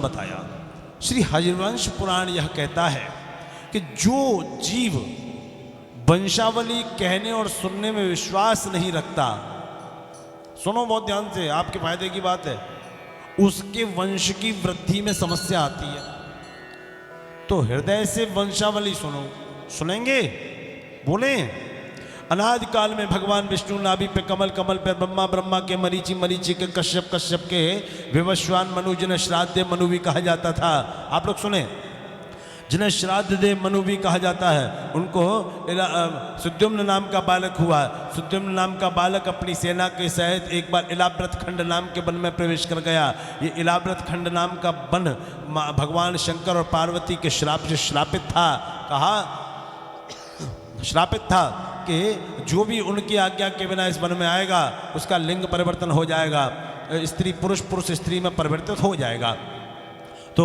बताया। श्री हरिवंश पुराण यह कहता है कि जो जीव वंशावली कहने और सुनने में विश्वास नहीं रखता, सुनो बहुत ध्यान से, आपके फायदे की बात है, उसके वंश की वृद्धि में समस्या आती है। तो हृदय से वंशावली सुनो, सुनेंगे, बोले। अनादि काल में भगवान विष्णु नाभि पे कमल, कमल पे ब्रह्मा, ब्रह्मा के मरीचि, मरीचि के कश्यप, कश्यप के विवस्वान मनु, जिन्हें श्राद्ध मनु भी कहा जाता था। आप लोग सुने, जिन्हें श्राद्ध देव मनु भी कहा जाता है, उनको सुद्युम्न नाम का बालक हुआ। सुद्युम्न नाम का बालक अपनी सेना के सहित एक बार इलाव्रत खंड नाम के वन में प्रवेश कर गया। ये इलाव्रत खंड नाम का वन भगवान शंकर और पार्वती के श्राप से श्रापित था। कहा श्रापित था कि जो भी उनकी आज्ञा के बिना इस वन में आएगा उसका लिंग परिवर्तन हो जाएगा, स्त्री पुरुष, पुरुष स्त्री में परिवर्तित हो जाएगा। तो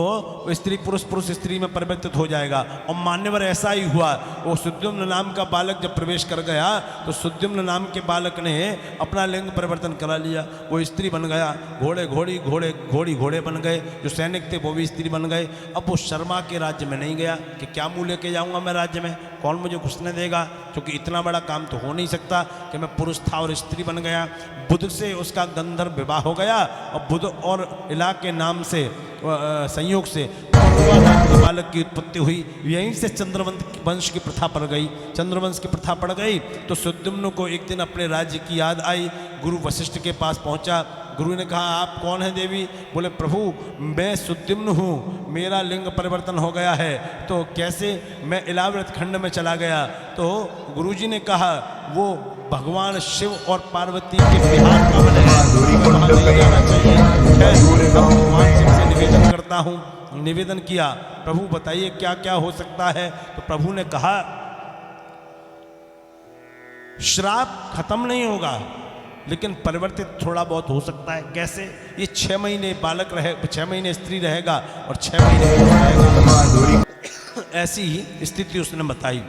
स्त्री पुरुष, पुरुष स्त्री में परिवर्तित हो जाएगा। और मान्यवर ऐसा ही हुआ। वो सुद्युम्न नाम का बालक जब प्रवेश कर गया तो सुद्युम्न नाम के बालक ने अपना लिंग परिवर्तन करा लिया। वो स्त्री बन गया, घोड़े घोड़ी, घोड़े घोड़ी घोड़े बन गए। जो सैनिक थे वो भी स्त्री बन गए। अब वो शर्मा के राज्य में नहीं गया कि क्या मुँह लेके जाऊँगा मैं राज्य में, कौन मुझे घुसने देगा, क्योंकि इतना बड़ा काम तो हो नहीं सकता कि मैं पुरुष था और स्त्री बन गया। बुध से उसका गंधर्व विवाह हो गया और बुध और इला के नाम से संयोग से बालक की उत्पत्ति हुई। यहीं से चंद्रवंश वंश की प्रथा पड़ गई। चंद्रवंश की प्रथा पड़ गई तो सुद्युम्न को एक दिन अपने राज्य की याद आई। गुरु वशिष्ठ के पास पहुंचा। गुरु ने कहा, आप कौन हैं देवी? बोले, प्रभु मैं सुद्युम्न हूँ, मेरा लिंग परिवर्तन हो गया है। तो कैसे? मैं इलाव्रत खंड में चला गया। तो गुरुजी ने कहा, वो भगवान शिव और पार्वती के विहार का मन है, वहाँ नहीं जाना चाहिए। भगवान शिव से निवेदन करता हूँ। निवेदन किया, प्रभु बताइए क्या क्या हो सकता है? तो प्रभु ने कहा, श्राप खत्म नहीं होगा लेकिन परिवर्तित थोड़ा बहुत हो सकता है। कैसे? ये 6 महीने बालक रहे, 6 महीने स्त्री रहेगा और 6 महीने रहेगा। ऐसी ही स्थिति उसने बताई।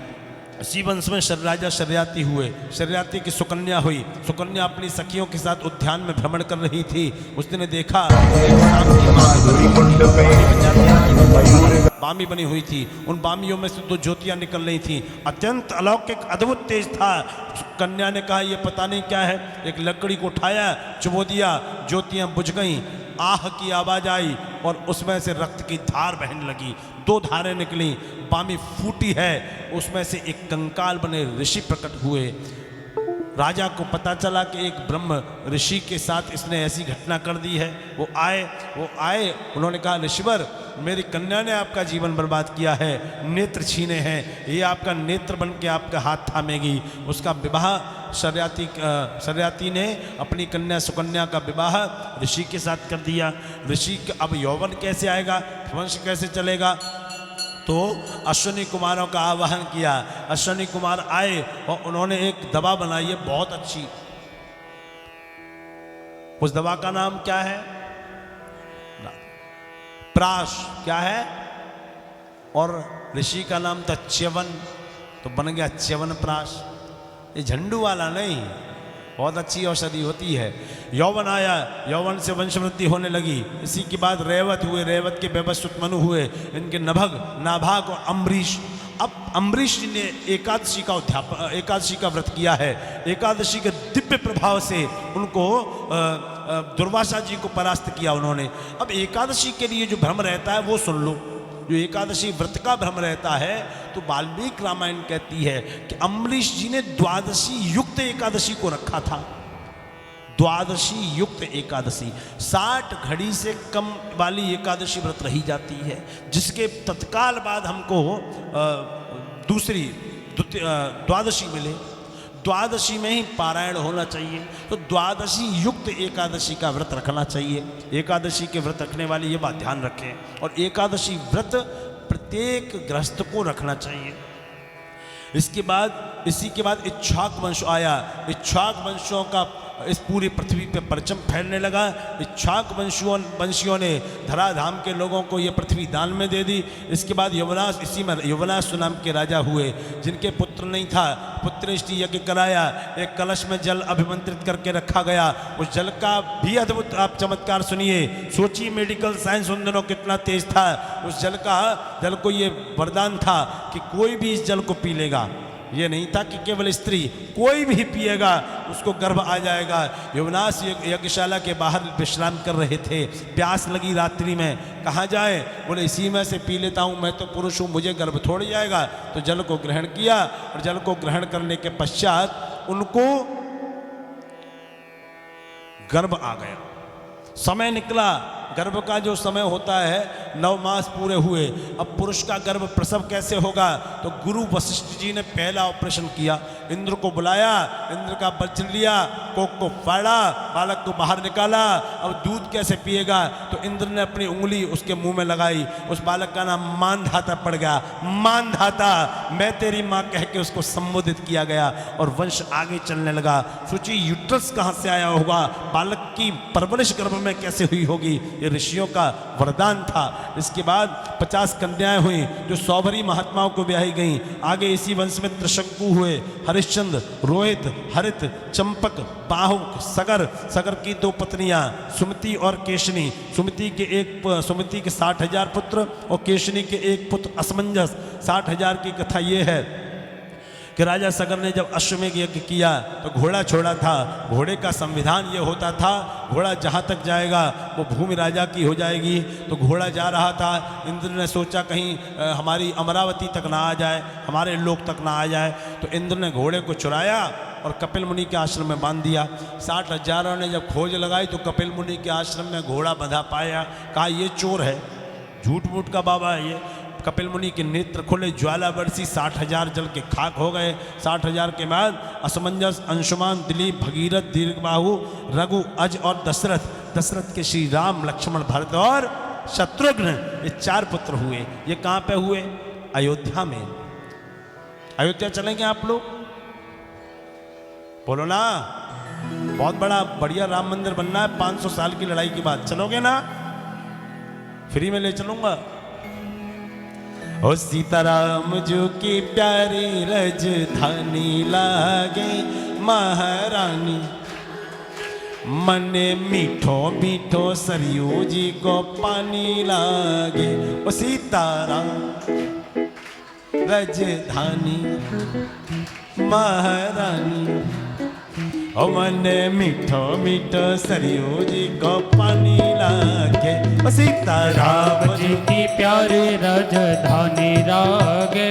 इसी वंश में राजा शर्याती हुए। शर्याती की सुकन्या हुई। सुकन्या अपनी सखियों के साथ उद्यान में भ्रमण कर रही थी। उसने देखा बामी बनी हुई थी। उन बामियों में से 2 ज्योतियां निकल रही थी। अत्यंत अलौकिक अद्भुत तेज था। कन्या ने कहा, ये पता नहीं क्या है। एक लकड़ी को उठाया, चुबो दिया, ज्योतियां बुझ गईं। आह की आवाज आई और उसमें से रक्त की धार बहने लगी। 2 धारें निकली। बामी फूटी है, उसमें से एक कंकाल बने ऋषि प्रकट हुए। राजा को पता चला कि एक ब्रह्म ऋषि के साथ इसने ऐसी घटना कर दी है। वो आए, उन्होंने कहा, ऋषिवर, मेरी कन्या ने आपका जीवन बर्बाद किया है, नेत्र छीने हैं, ये आपका नेत्र बन के आपका हाथ थामेगी। उसका विवाह शर्याती ने अपनी कन्या सुकन्या का विवाह ऋषि के साथ कर दिया। ऋषि अब यौवन कैसे आएगा, वंश कैसे चलेगा? तो अश्विनी कुमारों का आवाहन किया। अश्विनी कुमार आए और उन्होंने एक दवा बनाई है बहुत अच्छी। उस दवा का नाम क्या है? प्राश। क्या है? और ऋषि का नाम था च्यवन, तो बन गया च्यवन प्राश। ये झंडू वाला नहीं, बहुत अच्छी औषधि होती है। यौवन आया, यौवन से वंशवृद्धि होने लगी। इसी के बाद रेवत हुए, रेवत के वैवस्वत मनु हुए, इनके नभग, नाभाग और अम्बरीश। अब अम्बरीश जी ने एकादशी का व्रत किया है। एकादशी के दिव्य प्रभाव से उनको दुर्वासा जी को परास्त किया उन्होंने। अब एकादशी के लिए जो भ्रम रहता है वो सुन लो। जो एकादशी व्रत का भ्रम रहता है तो वाल्मीकि रामायण कहती है कि अम्बरीश जी ने द्वादशी युक्त एकादशी को रखा था। द्वादशी युक्त एकादशी 60 घड़ी से कम वाली एकादशी व्रत रही जाती है, जिसके तत्काल बाद हमको दूसरी द्वादशी मिले। द्वादशी में ही पारायण होना चाहिए। तो द्वादशी युक्त एकादशी का व्रत रखना चाहिए। एकादशी के व्रत रखने वाले ये बात ध्यान रखें। और एकादशी व्रत प्रत्येक गृहस्थ को रखना चाहिए। इसी के बाद इच्छाक वंश आया। इच्छाक वंशों का इस पूरी पृथ्वी पे परचम फैलने लगा। इच्छाक वंशियों ने धराधाम के लोगों को ये पृथ्वी दान में दे दी। इसके बाद यवनास, इसी में यवनास नाम के राजा हुए, जिनके पुत्र नहीं था, पुत्रेष्टि यज्ञ कराया। एक कलश में जल अभिमंत्रित करके रखा गया। उस जल का भी अद्भुत आप चमत्कार सुनिए। सोचिए मेडिकल साइंस उन दिनों कितना तेज था। उस जल को ये वरदान था कि कोई भी इस जल को पी लेगा। ये नहीं था कि केवल स्त्री, कोई भी पिएगा उसको गर्भ आ जाएगा। यवनास यज्ञशाला के बाहर विश्राम कर रहे थे, प्यास लगी रात्रि में, कहाँ जाए? बोले इसी में से पी लेता हूँ, मैं तो पुरुष हूँ, मुझे गर्भ थोड़ी जाएगा। तो जल को ग्रहण किया और जल को ग्रहण करने के पश्चात उनको गर्भ आ गया। समय निकला, गर्भ का जो समय होता है 9 मास पूरे हुए। अब पुरुष का गर्भ प्रसव कैसे होगा? तो गुरु वशिष्ठ जी ने पहला ऑपरेशन किया। इंद्र को बुलाया, इंद्र का वज्र लिया, कोक को फाड़ा, बालक को बाहर निकाला। अब दूध कैसे पिएगा? तो इंद्र ने अपनी उंगली उसके मुंह में लगाई। उस बालक का नाम मानधाता पड़ गया। मानधाता, मैं तेरी माँ कह के उसको संबोधित किया गया और वंश आगे चलने लगा। सोचिए यूट्रस कहाँ से आया होगा, बालक की परवरिश गर्भ में कैसे हुई होगी। ये ऋषियों का वरदान था। इसके बाद 50 कन्याएं हुई जो सौभरी महात्माओं को ब्याही गईं। आगे इसी वंश में त्रिशंकु हुए, हरिश्चंद्र, रोहित, हरित, चंपक, बाहुक, सगर की 2 पत्नियां सुमति और केशनी। सुमति के 60,000 पुत्र और केशनी के 1 पुत्र असमंजस। 60,000 की कथा ये है कि राजा सगर ने जब अश्वमेध यज्ञ किया तो घोड़ा छोड़ा था। घोड़े का संविधान ये होता था, घोड़ा जहाँ तक जाएगा वो भूमि राजा की हो जाएगी। तो घोड़ा जा रहा था, इंद्र ने सोचा कहीं हमारी अमरावती तक ना आ जाए, हमारे लोक तक ना आ जाए। तो इंद्र ने घोड़े को चुराया और कपिल मुनि के आश्रम में बांध दिया। 60,000 ने जब खोज लगाई तो कपिल मुनि के आश्रम में घोड़ा बंधा पाया। कहा ये चोर है, झूठ मूठ का बाबा है ये। कपिल मुनि के नेत्र खुले, ज्वाला बरसी, 60,000 जल के खाक हो गए। 60,000 के बाद असमंजस, अंशुमान, दिलीप, भगीरथ, दीर्घबाहु, रघु, अज और दशरथ के श्री राम, लक्ष्मण, भरत और शत्रुघ्न, ये 4 पुत्र हुए। ये कहाँ पे हुए? अयोध्या में। अयोध्या चलेंगे आप लोग? बोलो ना। बहुत बड़ा बढ़िया राम मंदिर बनना है 500 साल की लड़ाई के बाद। चलोगे ना? फ्री में ले चलूंगा। ओ सीताराम जो की प्यारी राजधानी लागे, महारानी मने मीठो मीठो सरयू जी को पानी लागे। ओ सीताराम राजधानी महारानी, ओ मने मीठो मीठो सरयू जी को पानी लागे। ओ सीताराम जी की प्यारी राजधानी लागे,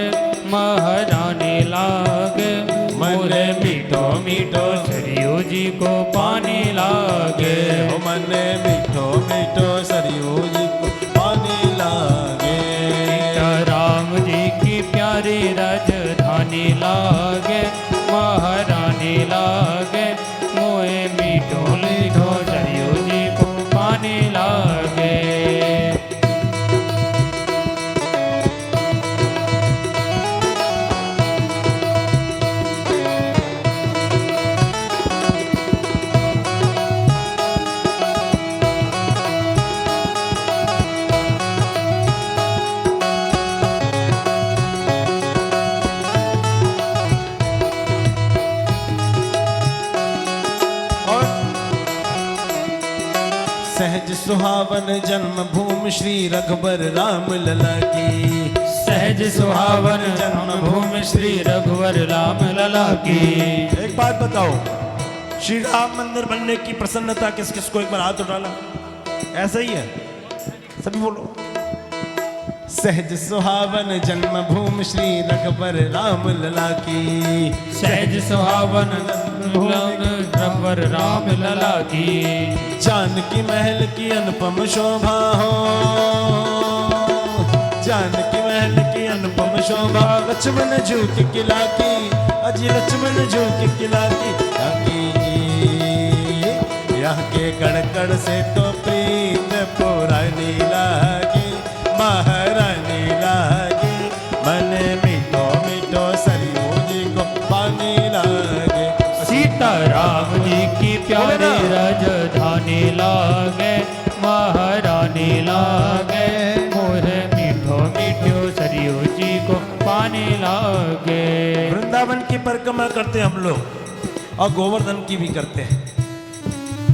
महारानी लागे। मोरे मीठो मीठो सरयू जी को पानी लागे। ओ मने मीठो मीठो सरयू जी को पानी लागे। सीताराम जी की प्यारी राजधानी लागे, महारानी लागे। मोए मीठो मीठो सरयू जी को पानी लागे। सहज सुहावन जन्मभूमि श्री रघुबर राम लला की। सहज सुहावन जन्मभूमि श्री रघुवर राम लला की। एक बात बताओ, श्री राम मंदिर बनने की प्रसन्नता किस किस को? एक बार हाथ उठाना। ऐसा ही है, सभी बोलो। सहज सुहावन जन्मभूमि श्री रघुबर राम लला की। सहज सुहावन रघुवर राम लला की। जानकी महल की अनुपम शोभा हो, जानकी महल की अनुपम शोभा। लक्ष्मण जू के किला की, अजी लक्ष्मण जू के किला की। यहाँ के कड़कड़ से तो प्रीत पुरानी लागी, महारानी लागी। मने मीठो मीठो सरयू जी को पानी लागे। सीताराम जी की प्यारी लागे महारानी लागे मोहे मीठो मीठो सरयू जी को पानी लागे। वृंदावन की परिक्रमा करते हैं हम लोग और गोवर्धन की भी करते हैं।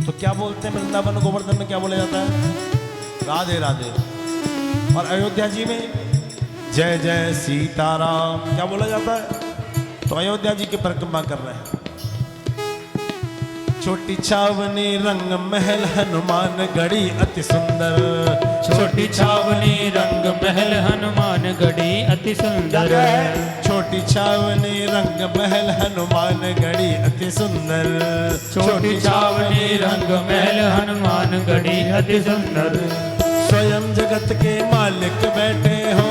तो क्या बोलते हैं वृंदावन और गोवर्धन में, क्या बोला जाता है? राधे राधे। और अयोध्या जी में जय जय सीताराम क्या बोला जाता है? तो अयोध्या जी की परिक्रमा कर रहे हैं। छोटी छावनी रंग महल हनुमान गढ़ी अति सुंदर। छोटी छावनी रंग महल हनुमान गढ़ी अति सुंदर। छोटी छावनी रंग महल हनुमान गढ़ी अति सुंदर। छोटी छावनी रंग महल हनुमान गढ़ी अति सुंदर। स्वयं जगत के मालिक बैठे हो,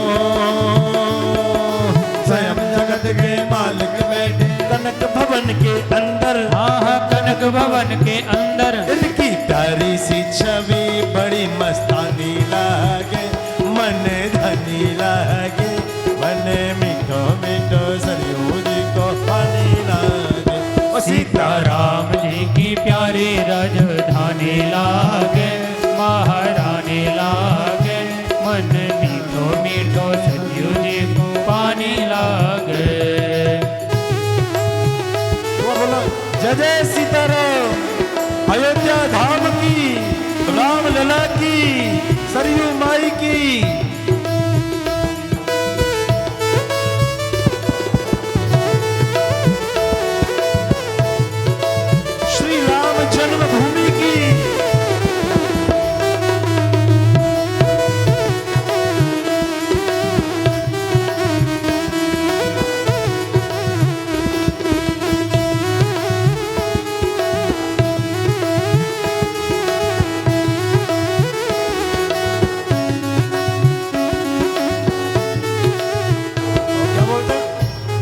स्वयं जगत के मालिक बैठे कनक भवन के अंदर। कनक भवन के अंदर इनकी प्यारी सी छवि बड़ी मस्तानी लागे, मन धनी लागे, मन मीठो मीठो सरयू जी को पानी लागे। ओ सीताराम जी की प्यारी राजधानी लागे महारानी लागे मन मीठो मीठो सरयू जी को पानी लागे। जय जय सीताराम। अयोध्या धाम की, राम लला की, सरयू माई की। श्री राम जन्मभूमि की।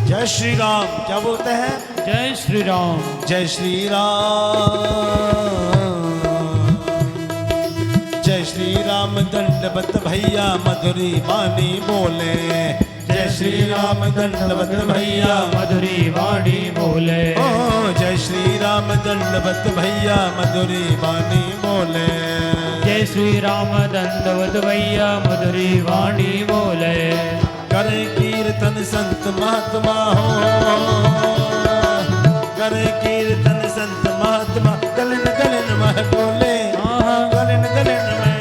जय श्री राम क्या बोलते हैं? जय श्री राम। जय श्री राम। जय श्री राम दंडवत भैया मधुरी वाणी बोले। जय श्री राम दंडवत भैया मधुरी वाणी बोले। ओ जय श्री राम दंडवत भैया मधुरी वाणी बोले। जय श्री राम दंडवत भैया मधुरी वाणी बोले। करे कीर्तन संत महात्मा हो, करे कीर्तन संत महात्मा गलन गलन मह बोले। गलन गलन मह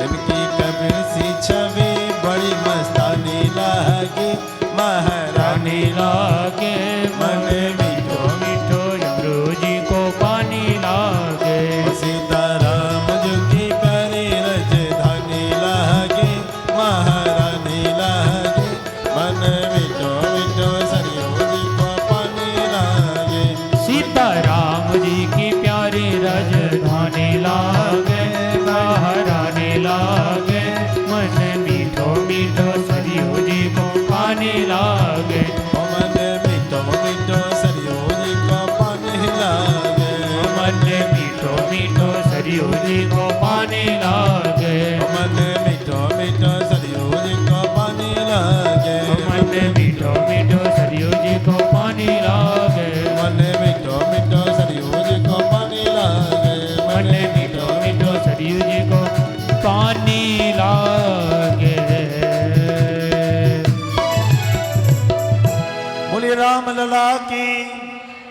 इनकी कबीर सी छवि बड़ी मस्तानी लागे महारानी लागे मन मीठो मीठो यमरू जी को पानी लागे। सीताराम जी की प्यारी राजधानी लागे महारानी लागे मन मीठो मीठो सरयू जी को पानी लागे। सीताराम जी की प्यारी राजधानी लागे महारानी लागे मन मीठो मीठो सरयू जी को पानी लागे। मन मीठो मीठो सरयू जी को पानी लागे। मन मीठो मीठो सरयू जी को पानी लागे। मन मीठो मीठो सरयू जी को पानी लागे। मन मीठो मीठो सरयू जी को पानी लागे। मन मीठो मीठो सरयू जी को पानी लागे। मन मीठो मीठो सरयू जी को पानी लागे। बोलिए राम लला की,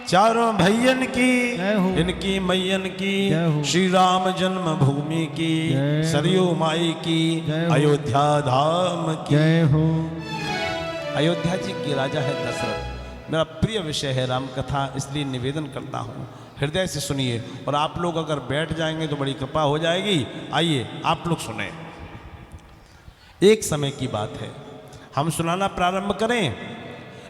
चारों भैयन की, जय हो। इनकी मैयन की, जय हो। श्री राम जन्मभूमि की, जय हो। सरयू माई की, जय हो। अयोध्या धाम की। जय हो। अयोध्या जी के राजा है दशरथ। मेरा प्रिय विषय है राम कथा, इसलिए निवेदन करता हूँ हृदय से सुनिए। और आप लोग अगर बैठ जाएंगे तो बड़ी कृपा हो जाएगी। आइए आप लोग सुने। एक समय की बात है, हम सुनाना प्रारंभ करें।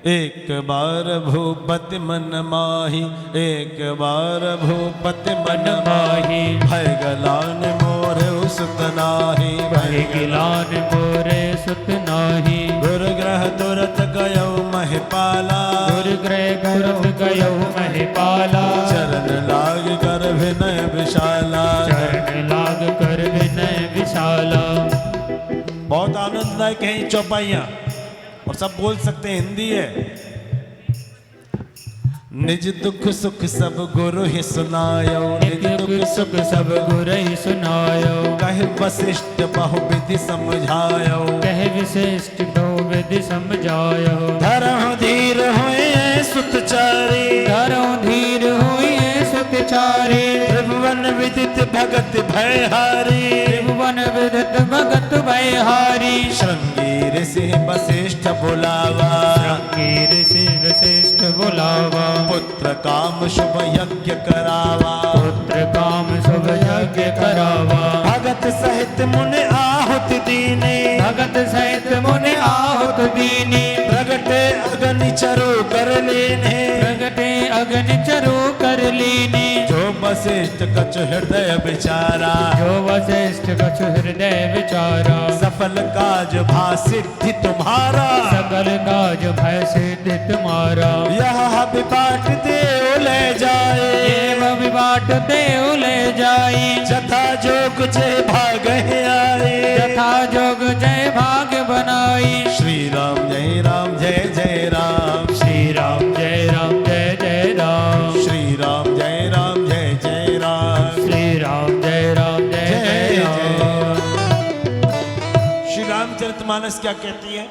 एक बार भूपति मन माही, एक बार भूपति मन माही, भय गलान मोरे सुत नाही, भय गिलान मोरे सुत नाही, दुर्ग्रह तुरत गयो महिपाला, दुर्ग्रह तुरत गयो महिपाला, चरण लाग कर विनय विशाला, चरण लाग कर विनय विशाला। बहुत आनंददायक है ये चौपाइयाँ और सब बोल सकते हैं, हिंदी है। निज दुख सुख सब गुरु ही सुनायो, निज दुख सुख सब गुरहि सुनायो। कहे वशिष्ठ बहुविधि समझायो। कह विशिष्ट बहुविधि समझायो। धरहु धीर होए सुतचारी। धरो धीर हुए सुतचारी। त्रिभुवन विदित भगत भयहारी। त्रिभुवन विदित भगत भयहारी। श्रृंगी ऋषि वशिष्ठ बुलावा। कीर से वशिष्ठ बुलावा। पुत्र काम शुभ यज्ञ करावा। पुत्र काम शुभ यज्ञ करावा। भगत सहित मुनि आहुति दीने। भगत सहित मुनि आहुत दीनी। प्रगटे अग्नि चरु कर लेने। प्रगटे अग्नि चरु कर लीनी। जो वशिष्ठ कछ हृदय विचारा। जो वशिष्ठ कछु हृदय विचारा। सफल काज भा सिद्धि तुम्हारा। सकल काज भय सिद्धि तुम्हारा। यह विपाट देव ले जाए। एवं विबाट देव ले जाई। जथा जोग जय भाग आए। यथा जोग जय भाग्य बनाई। श्री राम जय राम जय जय राम। श्री राम जय राम जय जय राम। श्री राम जय राम जय जय राम। श्री राम जय राम जय जय राम। श्री रामचरितमानस क्या कहती है?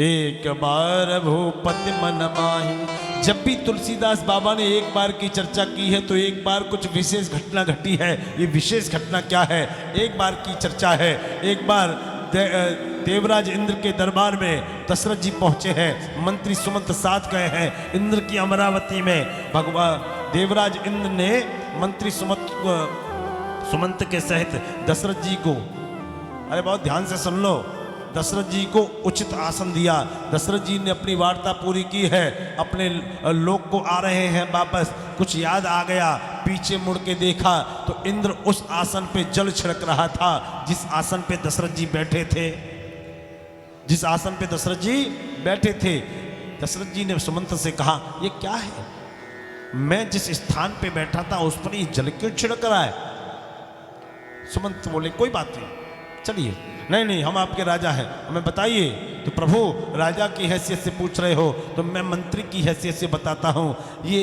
एक बार भूपति मन माही। जब भी तुलसीदास बाबा ने एक बार की चर्चा की है तो एक बार कुछ विशेष घटना घटी है। ये विशेष घटना क्या है? एक बार की चर्चा है। एक बार देवराज इंद्र के दरबार में दशरथ जी पहुंचे हैं। मंत्री सुमंत साथ गए हैं इंद्र की अमरावती में। भगवान देवराज इंद्र ने मंत्री सुमंत के सहित दशरथ जी को, अरे बहुत ध्यान से सुन लो, दशरथ जी को उचित आसन दिया। दशरथ जी ने अपनी वार्ता पूरी की है। अपने लोक को आ रहे हैं वापस। कुछ याद आ गया, पीछे मुड़ के देखा तो इंद्र उस आसन पे जल छिड़क रहा था जिस आसन पे दशरथ जी बैठे थे। जिस आसन पे दशरथ जी बैठे थे। दशरथ जी ने सुमंत से कहा, ये क्या है? मैं जिस स्थान पे बैठा था उस पर ये जल क्यों छिड़क रहा है? सुमंत बोले, कोई बात नहीं, चलिए। नहीं नहीं, हम आपके राजा हैं, हमें बताइए। तो प्रभु, राजा की हैसियत से पूछ रहे हो तो मैं मंत्री की हैसियत से बताता हूँ। ये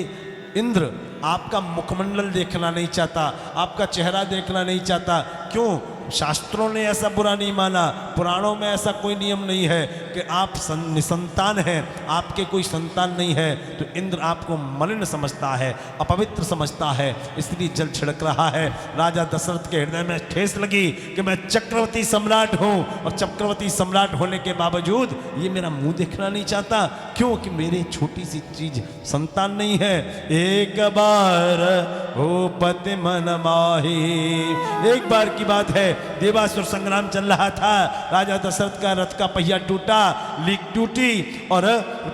इंद्र आपका मुखमंडल देखना नहीं चाहता, आपका चेहरा देखना नहीं चाहता। क्यों? शास्त्रों ने ऐसा बुरा नहीं माना, पुराणों में ऐसा कोई नियम नहीं है कि आप निसंतान हैं, आपके कोई संतान नहीं है तो इंद्र आपको मलिन समझता है, अपवित्र समझता है, इसलिए जल छिड़क रहा है। राजा दशरथ के हृदय में ठेस लगी कि मैं चक्रवर्ती सम्राट हूँ और चक्रवर्ती सम्राट होने के बावजूद ये मेरा मुंह देखना नहीं चाहता। क्यों? कि मेरी छोटी सी चीज संतान नहीं है। एक बार भूपति मन माही। एक बार की बात है, देवासुर संग्राम चल रहा था। राजा दशरथ का रथ का पहिया टूटा, लीक टूटी और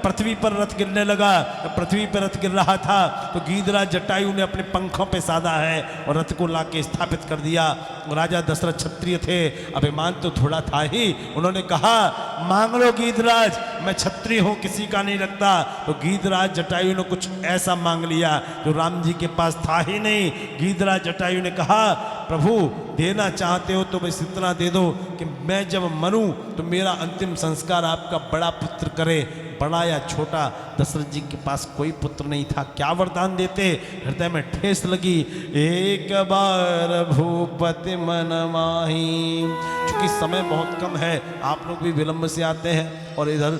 पृथ्वी पर रथ गिरने लगा। पृथ्वी पर रथ गिर रहा था तो गीधराज जटायु ने अपने पंखों पे साधा है और रथ को लाके स्थापित कर दिया। राजा दशरथ क्षत्रिय थे, अभिमान तो थोड़ा था ही। उन्होंने कहा, मांग लो गीधराज, मैं क्षत्रिय हूँ, किसी का नहीं लगता। तो गीधराज जटायु ने कुछ ऐसा मांग लिया जो राम जी के पास था ही नहीं। गीधराज जटायु ने कहा, प्रभु देना चाहते हो तो बस इतना दे दो कि मैं जब मरूं तो मेरा अंतिम संस्कार आपका बड़ा पुत्र करे। बड़ा या छोटा, दशरथ जी के पास कोई पुत्र नहीं था, क्या वरदान देते? हृदय में ठेस लगी। एक बार भूपति मन माही। चूंकि समय बहुत कम है, आप लोग भी विलंब से आते हैं और इधर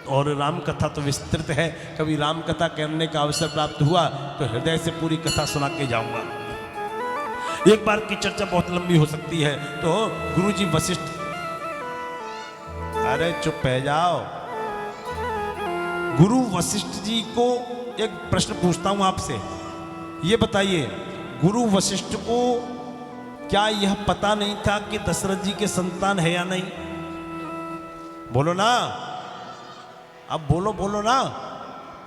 और राम कथा तो विस्तृत है। कभी राम कथा करने का अवसर प्राप्त हुआ तो हृदय से पूरी कथा सुना के जाऊंगा। एक बार की चर्चा बहुत लंबी हो सकती है। तो गुरुजी वशिष्ठ, अरे चुप रह जाओ। गुरु वशिष्ठ जी को एक प्रश्न पूछता हूं आपसे, ये बताइए, गुरु वशिष्ठ को क्या यह पता नहीं था कि दशरथ जी के संतान है या नहीं? बोलो ना, अब बोलो बोलो ना,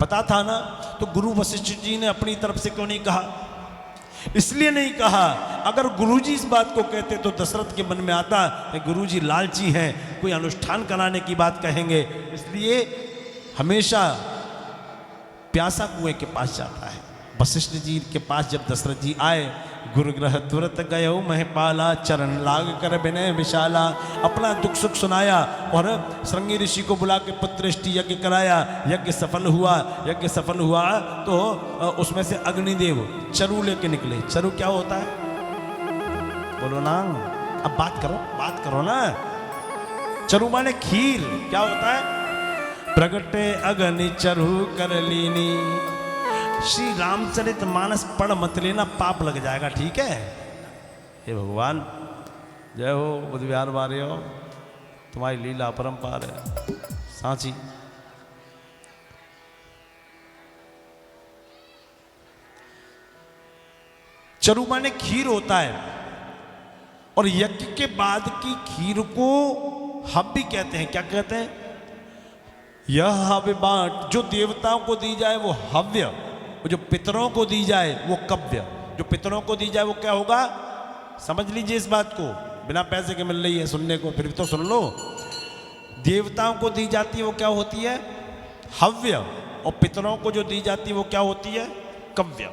पता था ना? तो गुरु वशिष्ठ जी ने अपनी तरफ से क्यों नहीं कहा? इसलिए नहीं कहा, अगर गुरुजी इस बात को कहते तो दशरथ के मन में आता कि गुरुजी लालची हैं, कोई अनुष्ठान कराने की बात कहेंगे। इसलिए हमेशा प्यासा कुएं के पास जाता है। वशिष्ठ जी के पास जब दशरथ जी आए गुरु ग्रह तुरत गयो महिपाला, चरण लाग कर विनय विशाला। अपना दुख सुख सुनाया और श्रृंगी ऋषि को बुला के पुत्रष्टि यज्ञ कराया। यज्ञ सफल हुआ। यज्ञ सफल हुआ तो उसमें से अग्निदेव चरु लेके निकले। चरु क्या होता है बोलो ना, अब बात करो ना। चरु माने खीर। क्या होता है? प्रगटे अग्नि चरु कर लीनी। श्री रामचरित मानस पढ़ मत लेना, पाप लग जाएगा, ठीक है? हे भगवान, जय हो बुद्ध विहार वारे हो, तुम्हारी लीला अपरंपार है सांची। चरु माने खीर होता है और यज्ञ के बाद की खीर को हव्य कहते हैं। क्या कहते हैं? यह हव्य बांट, जो देवताओं को दी जाए वो हव्य, जो पितरों को दी जाए वो कव्य। जो पितरों को दी जाए वो क्या होगा? समझ लीजिए इस बात को, बिना पैसे के मिल रही है सुनने को, फिर भी तो सुन लो। देवताओं को दी जाती है वो क्या होती है? हव्य। और पितरों को जो दी जाती है वो क्या होती है? कव्य।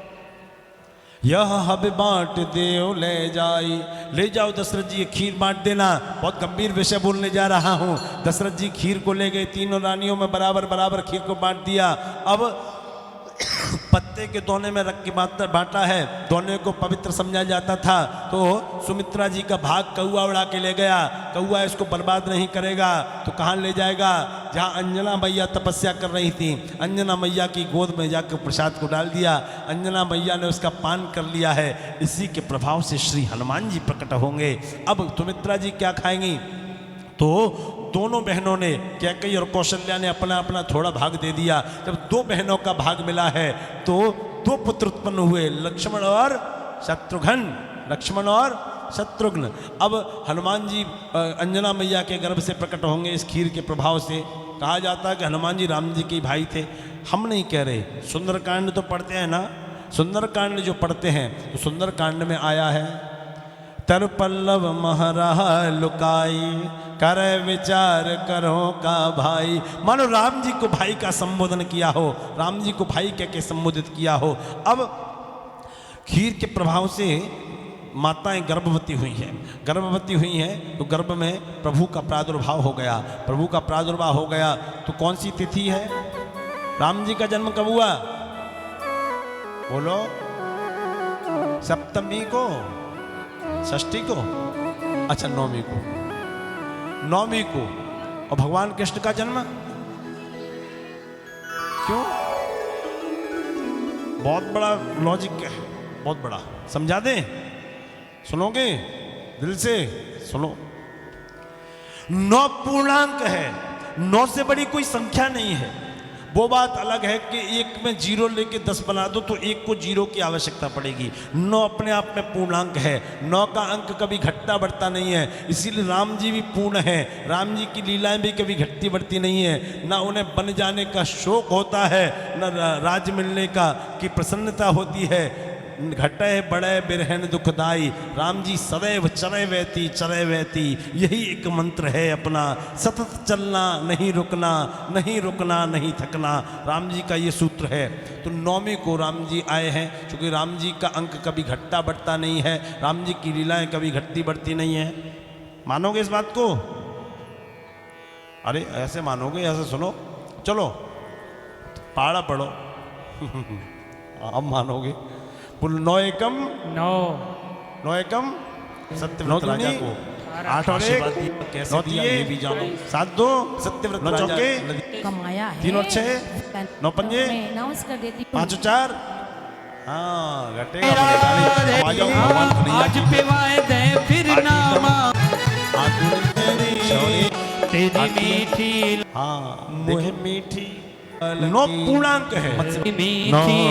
यह हव्य बांट देव ले जाई। ले जाओ दशरथ जी, खीर बांट देना। बहुत गंभीर विषय बोलने जा रहा हूं। दशरथ जी खीर को ले गए, तीनों रानियों में बराबर बराबर खीर को बांट दिया। अब पत्ते के दोने में रख के बांटा है। दोने को पवित्र समझा जाता था। तो सुमित्रा जी का भाग कौआ उड़ा के ले गया। कौआ इसको बर्बाद नहीं करेगा तो कहाँ ले जाएगा? जहाँ अंजना मैया तपस्या कर रही थी, अंजना मैया की गोद में जाकर प्रसाद को डाल दिया। अंजना मैया ने उसका पान कर लिया है। इसी के प्रभाव से श्री हनुमान जी प्रकट होंगे। अब सुमित्रा जी क्या खाएंगी? तो दोनों बहनों ने, कैकेयी और कौशल्या ने अपना अपना थोड़ा भाग दे दिया। जब दो बहनों का भाग मिला है तो दो पुत्र उत्पन्न हुए, लक्ष्मण और शत्रुघ्न। लक्ष्मण और शत्रुघ्न। अब हनुमान जी अंजना मैया के गर्भ से प्रकट होंगे इस खीर के प्रभाव से। कहा जाता है कि हनुमान जी राम जी के भाई थे। हम नहीं कह रहे, सुंदरकांड तो पढ़ते हैं ना। सुंदरकांड जो पढ़ते हैं तो सुंदरकांड में आया है, तर पल्लव महरह लुकाई, कर विचार करो का भाई। मानो राम जी को भाई का संबोधन किया हो, राम जी को भाई कह के संबोधित किया हो। अब खीर के प्रभाव से माताएं गर्भवती हुई हैं। गर्भवती हुई हैं तो गर्भ में प्रभु का प्रादुर्भाव हो गया। प्रभु का प्रादुर्भाव हो गया तो कौन सी तिथि है? राम जी का जन्म कब हुआ बोलो? सप्तमी को, षष्ठी को, अच्छा नौमी को। नौमी को। और भगवान कृष्ण का जन्म क्यों? बहुत बड़ा लॉजिक है, बहुत बड़ा। समझा दें? सुनोगे? दिल से सुनो। 9 पूर्णांक है, 9 से बड़ी कोई संख्या नहीं है। वो बात अलग है कि एक में 0 लेके 10 बना दो तो एक को 0 की आवश्यकता पड़ेगी। 9 अपने आप में पूर्णांक है। 9 का अंक कभी घटता बढ़ता नहीं है। इसीलिए राम जी भी पूर्ण है। राम जी की लीलाएं भी कभी घटती बढ़ती नहीं है। ना उन्हें बन जाने का शौक होता है, न राज मिलने का की प्रसन्नता होती है। घटे बड़े बिरहन दुखदाई। राम जी सदैव चले वहती। यही एक मंत्र है अपना, सतत चलना, नहीं रुकना, नहीं रुकना, नहीं थकना। राम जी का ये सूत्र है। तो नौमी को राम जी आए हैं, क्योंकि राम जी का अंक कभी घटता बढ़ता नहीं है। राम जी की लीलाएं कभी घटती बढ़ती नहीं है। मानोगे इस बात को? अरे ऐसे मानोगे, ऐसे सुनो। चलो पहाड़ा पढ़ो अब मानोगे। बोल 9 एकम 9 एकम सत्यव्रत राजा को 8 और 1 कैसे दिया ये भी जानो। 7 2 सत्यव्रत राजा कमाया है। 3 और 6 9 पंजे मैं अनाउंस कर देती हूँ। 5 और 4 हाँ घटेगा बढ़ेगा। आज पिवाए दे फिर नामा तेरी मीठी हाँ मुहे मीठी। 9 पूर्णांक है। मीठी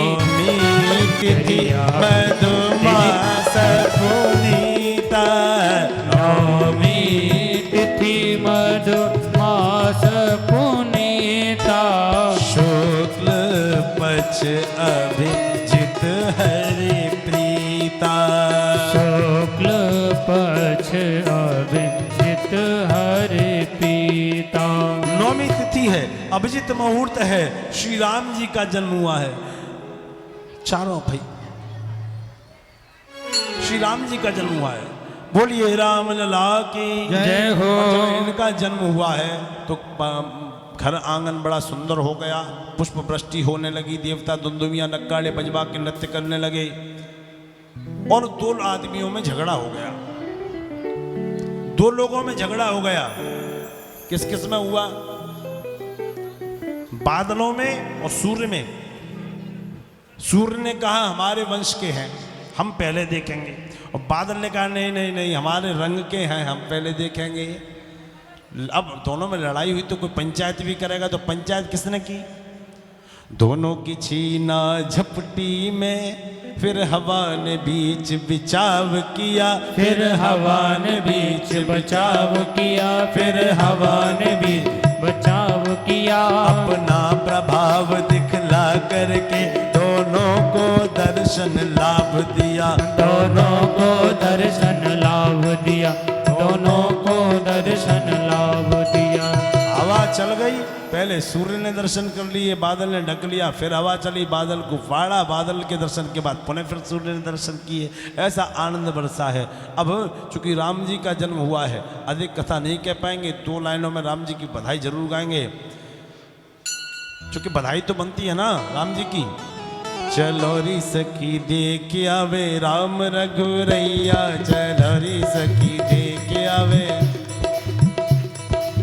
मधुमास पुनीता। नौमी तिथि मधुमास पुनीता। शुक्ल पक्ष अभिजित हरि प्रीता। शुक्ल पक्ष अभिजित हरि प्रीता। नौमी तिथि है, अभिजित मुहूर्त है, श्री राम जी का जन्म हुआ है। चारों भाई श्री राम जी का जन्म हुआ है। बोलिए राम लला की जय हो। और जब इनका जन्म हुआ है तो घर आंगन बड़ा सुंदर हो गया, पुष्प वृष्टि होने लगी, देवता दुंदुभियां नक्काड़े बजवा के नृत्य करने लगे और दो आदमियों में झगड़ा हो गया, दो लोगों में झगड़ा हो गया। किस किस में हुआ? बादलों में और सूर्य में। सूर्य ने कहा हमारे वंश के हैं, हम पहले देखेंगे, और बादल ने कहा नहीं नहीं नहीं हमारे रंग के हैं, हम पहले देखेंगे। अब दोनों में लड़ाई हुई तो कोई पंचायत भी करेगा, तो पंचायत किसने की? दोनों की छीना झपटी में, फिर हवा ने बीच बिचाव किया, फिर हवा ने बीच बचाव किया, फिर हवा ने बीच बचाव किया। अपना प्रभाव दिखला करके दोनों को दर्शन लाभ दिया, दोनों को दर्शन लाभ दिया, दोनों को दर्शन लाभ दिया। हवा चल गई, पहले सूर्य ने दर्शन कर लिए, बादल ने ढक लिया, फिर हवा चली, बादल को फाड़ा, बादल के दर्शन के बाद पुनः फिर सूर्य ने दर्शन किए। ऐसा आनंद बरसा है। अब चूंकि राम जी का जन्म हुआ है, अधिक कथा नहीं कह पाएंगे, 2 लाइनों में राम जी की बधाई जरूर गाएंगे, चूंकि बधाई तो बनती है ना राम जी की। चलो री सखी देख आवे राम रघुरैया, चलो री सखी देख आवे,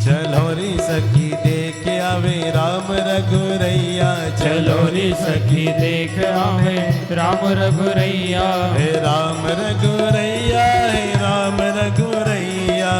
चलो री सखी देख आवे राम रघुरैया, चलो रे सखी देख आवे राम रघुरैया, हे राम रघुरैया, हे राम रघुरैया,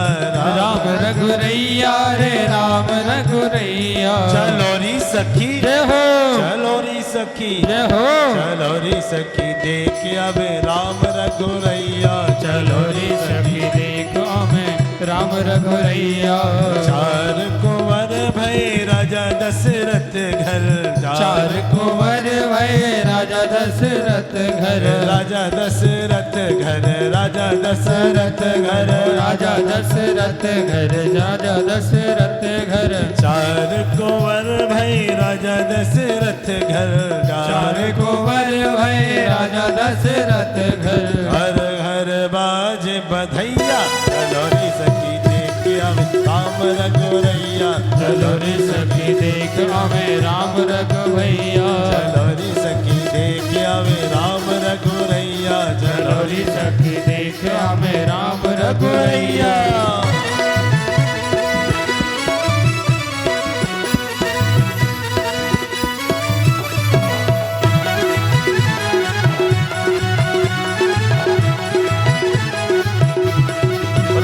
राम रघुरैया रे राम रघुरैया। चलो री सखी जय हो, चलो री सखी जय हो। चलो री सखी देख आवे राम रघुरैया, चलो रे सखी देख आवे राम रघुरैया। चार कुंवर भय राजा दशरथ घर, चार कुंवर भय राजा दशरथ घर, राजा दशरथ घर, राजा दशरथ घर, राजा दशरथ घर, राजा दशरथ घर। चार कुंवर भय राजा दशरथ घर, चार कुंवर भय राजा दशरथ घर। हर हर बाज बधैया, चलो री सखी देख आवे राम रघुरैया, चलो रे सखी देख आवे राम रघुरैया, चलो री सखी देख आवे राम रघुरैया, चलो रे सखी देख आवे राम रघुरैया।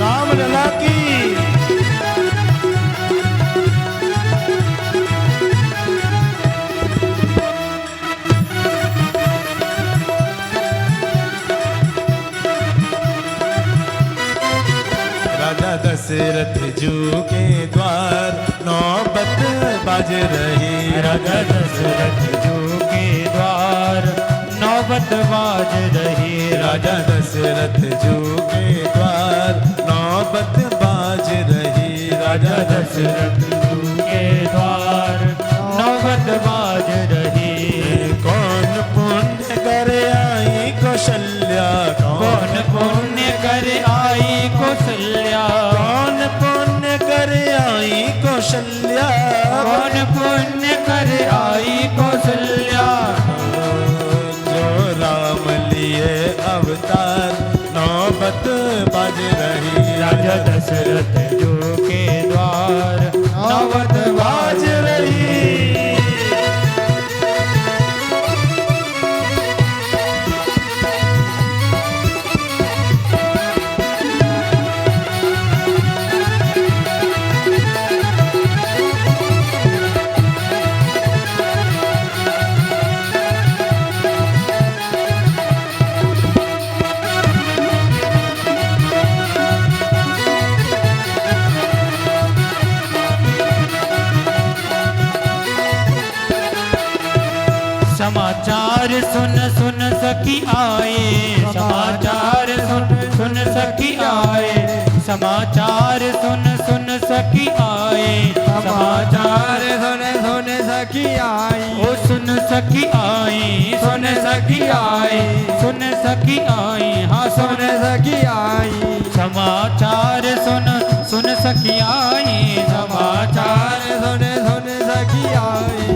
राम लला की राजा दशरथ जू के द्वार नौबत बाज रही, राजा दशरथ जू के द्वार नौबत बाज रही, राजा दशरथ जू के द्वार नौबत बाज रही, राजा दशरथ जू के द्वार नौबत बाज रही। कौन पुण्य कर आई कौशल्या, कौन पुण्य कर आई कौशल्या, कौन पुण्य कर आई कौशल्या, कौन पुण्य कर आई कौशल्या। जो राम लिए अवतार नौबत बाज रही, राजा दशरथ जू के द्वार नौबत बाज रही। समाचार सुन सुन सखी आए, समाचार सुन सुन सखी आए, समाचार सुन सुन सखी आए, समाचार सुन सुन सखी आई, ओ सुन सखी आई, सुन सखी आई, सुन सखी आई, हाँ सुन सखी आई, समाचार सुन सखी आई, समाचार सुन सखी आई।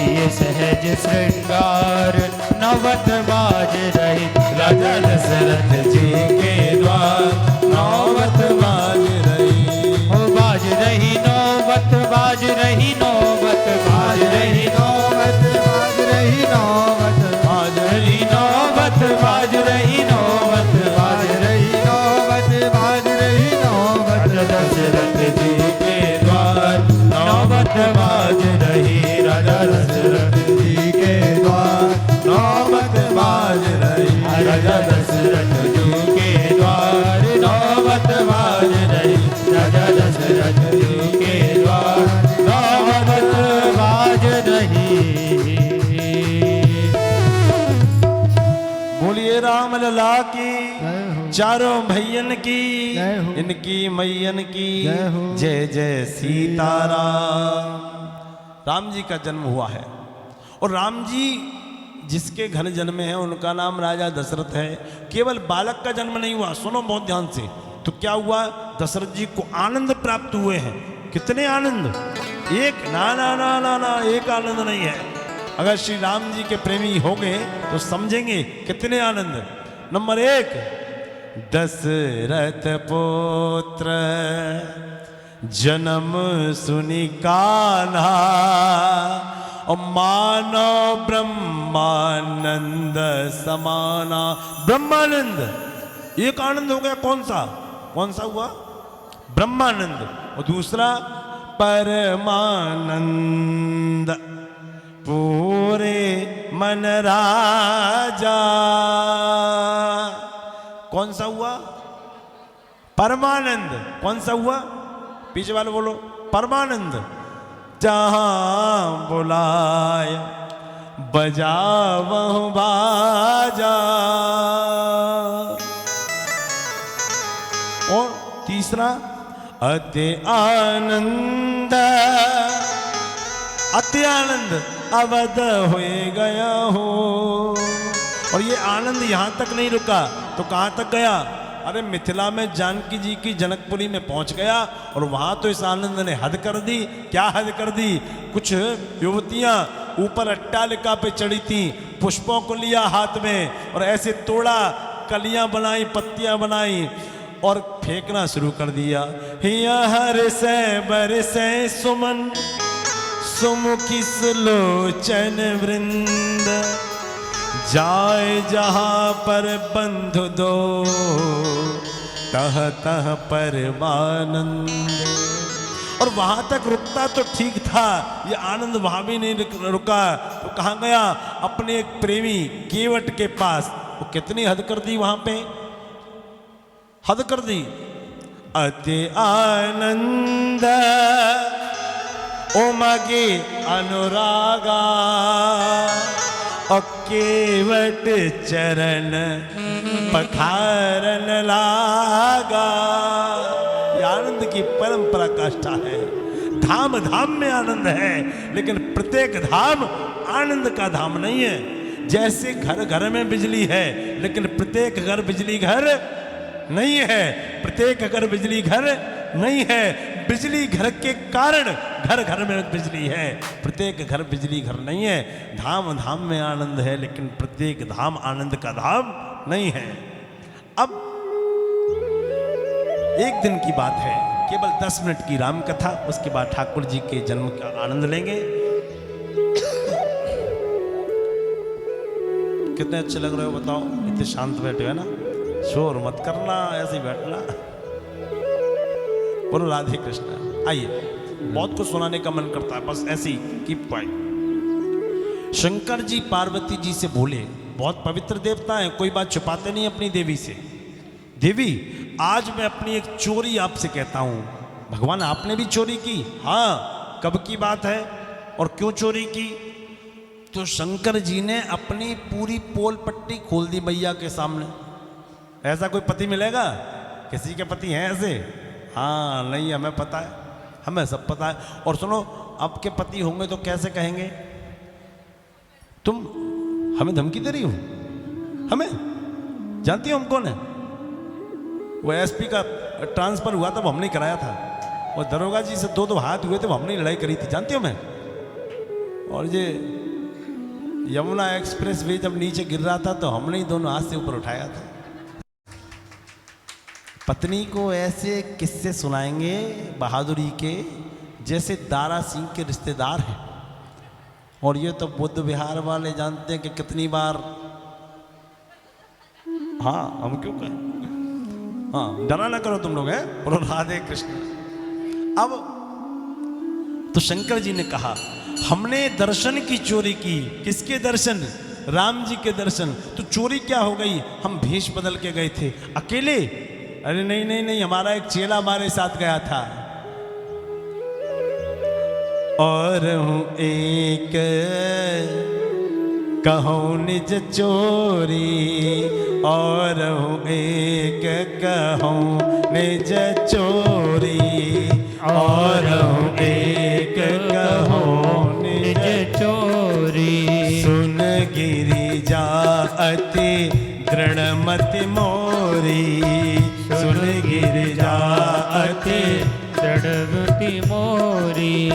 ये सहज श्रृंगार नवत बाज रही, राजा दशरथ जी के द्वार नौबत बाज रही। हो बाज रही नौबत, बाज रही नौबत, बाज रही नौबत बाज रही, नौबत बाज रही नौबत, बाज रही नौबत, बाज रही नौबत बाज रही, नौबत राजा दशरथ जी के द्वार नौबत बाज रही, राजा दशरथ जी के द्वार नौबत बाज रही, राजा दशरथ जी के द्वार नौबत बाज रही, राजा दशरथ जी के द्वार नौबत बाज रही। बोलिए राम लला की, जय हो, चारों भैयन की, जय हो, इनकी मैयन की, जय हो, जय जय सीताराम। राम जी का जन्म हुआ है और राम जी जिसके घर जन्मे हैं उनका नाम राजा दशरथ है। केवल बालक का जन्म नहीं हुआ, सुनो बहुत ध्यान से। तो क्या हुआ, दशरथ जी को आनंद प्राप्त हुए हैं। कितने आनंद, एक ना ना ना ना ना एक आनंद नहीं है। अगर श्री राम जी के प्रेमी हो गए तो समझेंगे कितने आनंद। नंबर 1, दशरथ पुत्र जन्म सुनि कान्हा, और मानो ब्रह्मानंद समाना। ब्रह्मानंद एक आनंद हो गया, कौन सा हुआ, ब्रह्मानंद। और दूसरा परमानंद, पूरे मन राजा। कौन सा हुआ, परमानंद। कौन सा हुआ, पीछे वाले बोलो, परमानंद। जहां बुलाए बजावहु बाजा। और तीसरा अति आनंद, अति आनंद अवध होए गया हो। और ये आनंद यहां तक नहीं रुका तो कहां तक गया, अरे मिथिला में जानकी जी की जनकपुरी में पहुंच गया और वहां तो इस आनंद ने हद कर दी। क्या हद कर दी, कुछ युवतियां ऊपर अट्टालिका पे चढ़ी थी, पुष्पों को लिया हाथ में और ऐसे तोड़ा, कलियां बनाई, पत्तियां बनाई और फेंकना शुरू कर दिया। हिया हर से बरसे सुमन, सुमुखी सुलोचन वृंद, जाए जहां पर बंधु दो, तह तह परमानंद। और वहां तक रुकता तो ठीक था, ये आनंद वहां भी नहीं रुका तो कहाँ गया, अपने एक प्रेमी केवट के पास। वो कितनी हद कर दी, वहां पे हद कर दी। अति आनंद उमगे अनुरागा, और केवट चरण पखारन लागा। ये आनंद की परम पराकाष्ठा है। धाम धाम में आनंद है, लेकिन प्रत्येक धाम आनंद का धाम नहीं है। जैसे घर घर में बिजली है, लेकिन प्रत्येक घर बिजली घर नहीं है। प्रत्येक घर बिजली घर नहीं है। बिजली घर के कारण घर घर में बिजली है, प्रत्येक घर बिजली घर नहीं है। धाम धाम में आनंद है, लेकिन प्रत्येक धाम आनंद का धाम नहीं है। अब एक दिन की बात है, केवल 10 मिनट की राम कथा, उसके बाद ठाकुर जी के जन्म का आनंद लेंगे। कितने अच्छे लग रहे हो बताओ, इतने शांत बैठे हो ना, शोर मत करना, ऐसे ही बैठना। बोलो राधे कृष्ण। आइए, बहुत कुछ सुनाने का मन करता है, बस ऐसे ही कीप क्वाइट। शंकर जी पार्वती जी से बोले, बहुत पवित्र देवता है, कोई बात छुपाते नहीं अपनी देवी से। देवी, आज मैं अपनी एक चोरी आपसे कहता हूं। भगवान, आपने भी चोरी की? हाँ। कब की बात है और क्यों चोरी की? तो शंकर जी ने अपनी पूरी पोल पट्टी खोल दी मैया के सामने। ऐसा कोई पति मिलेगा? किसी के पति हैं ऐसे? हाँ, नहीं, हमें पता है, हमें सब पता है। और सुनो, आपके पति होंगे तो कैसे कहेंगे, तुम हमें धमकी दे रही हो? हमें जानती हो हम कौन है? वो एसपी का ट्रांसफर हुआ था, वो हमने कराया था। और दरोगा जी से दो हाथ हुए थे, वो हमने लड़ाई करी थी, जानती हो मैं। और ये यमुना एक्सप्रेस वे जब नीचे गिर रहा था तो हमने ही दोनों हाथ से ऊपर उठाया था। पत्नी को ऐसे किस्से सुनाएंगे बहादुरी के जैसे दारा सिंह के रिश्तेदार हैं। और ये तो बुद्ध विहार वाले जानते हैं कि कितनी बार, हाँ हम क्यों कहें, हाँ डरा ना करो तुम लोग, हैं बोलो राधे कृष्ण। अब तो शंकर जी ने कहा हमने दर्शन की चोरी की। किसके दर्शन? राम जी के दर्शन। तो चोरी क्या हो गई? हम भेष बदल के गए थे अकेले। अरे नहीं नहीं नहीं, हमारा एक चेला हमारे साथ गया था। और हूँ एक कहो निज चोरी, और हूँ एक कहो निज चोरी, और हूँ एक कहो निज चोरी। सुन गिरी जा अति दृढ़मति मोरी, सुन गिरी जा अति दृढ़मति मोरी।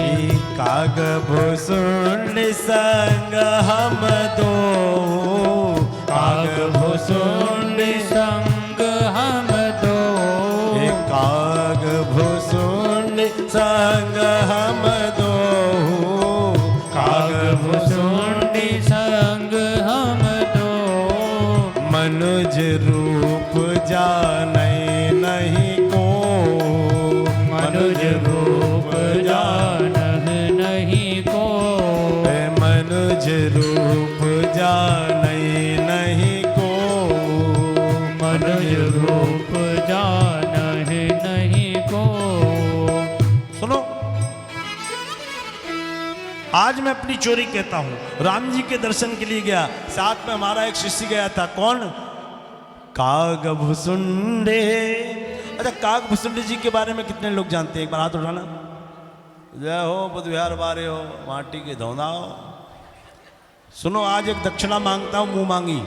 काग भुसुंड संग हम दो, काग भुसुंड संग हम दो। काग भुसुंड संग हम दो, काग भुसुंड संग हम दो। मनुज रूप जाने नहीं को, मनुज रूप जानह नहीं को। मनुज रूप जाने नहीं को, मनुज रूप जानह नहीं को। सुनो, आज मैं अपनी चोरी कहता हूं। राम जी के दर्शन के लिए गया, साथ में हमारा एक शिष्य गया था। कौन? काग भुसुंडे। अच्छा, काग भुसुंडे जी के बारे में कितने लोग जानते हैं? एक बार हाथ उठाना। जय हो बुद्ध विहार बारे हो, माटी के धौना हो। सुनो, आज एक दक्षिणा मांगता हूं, मुंह मांगी।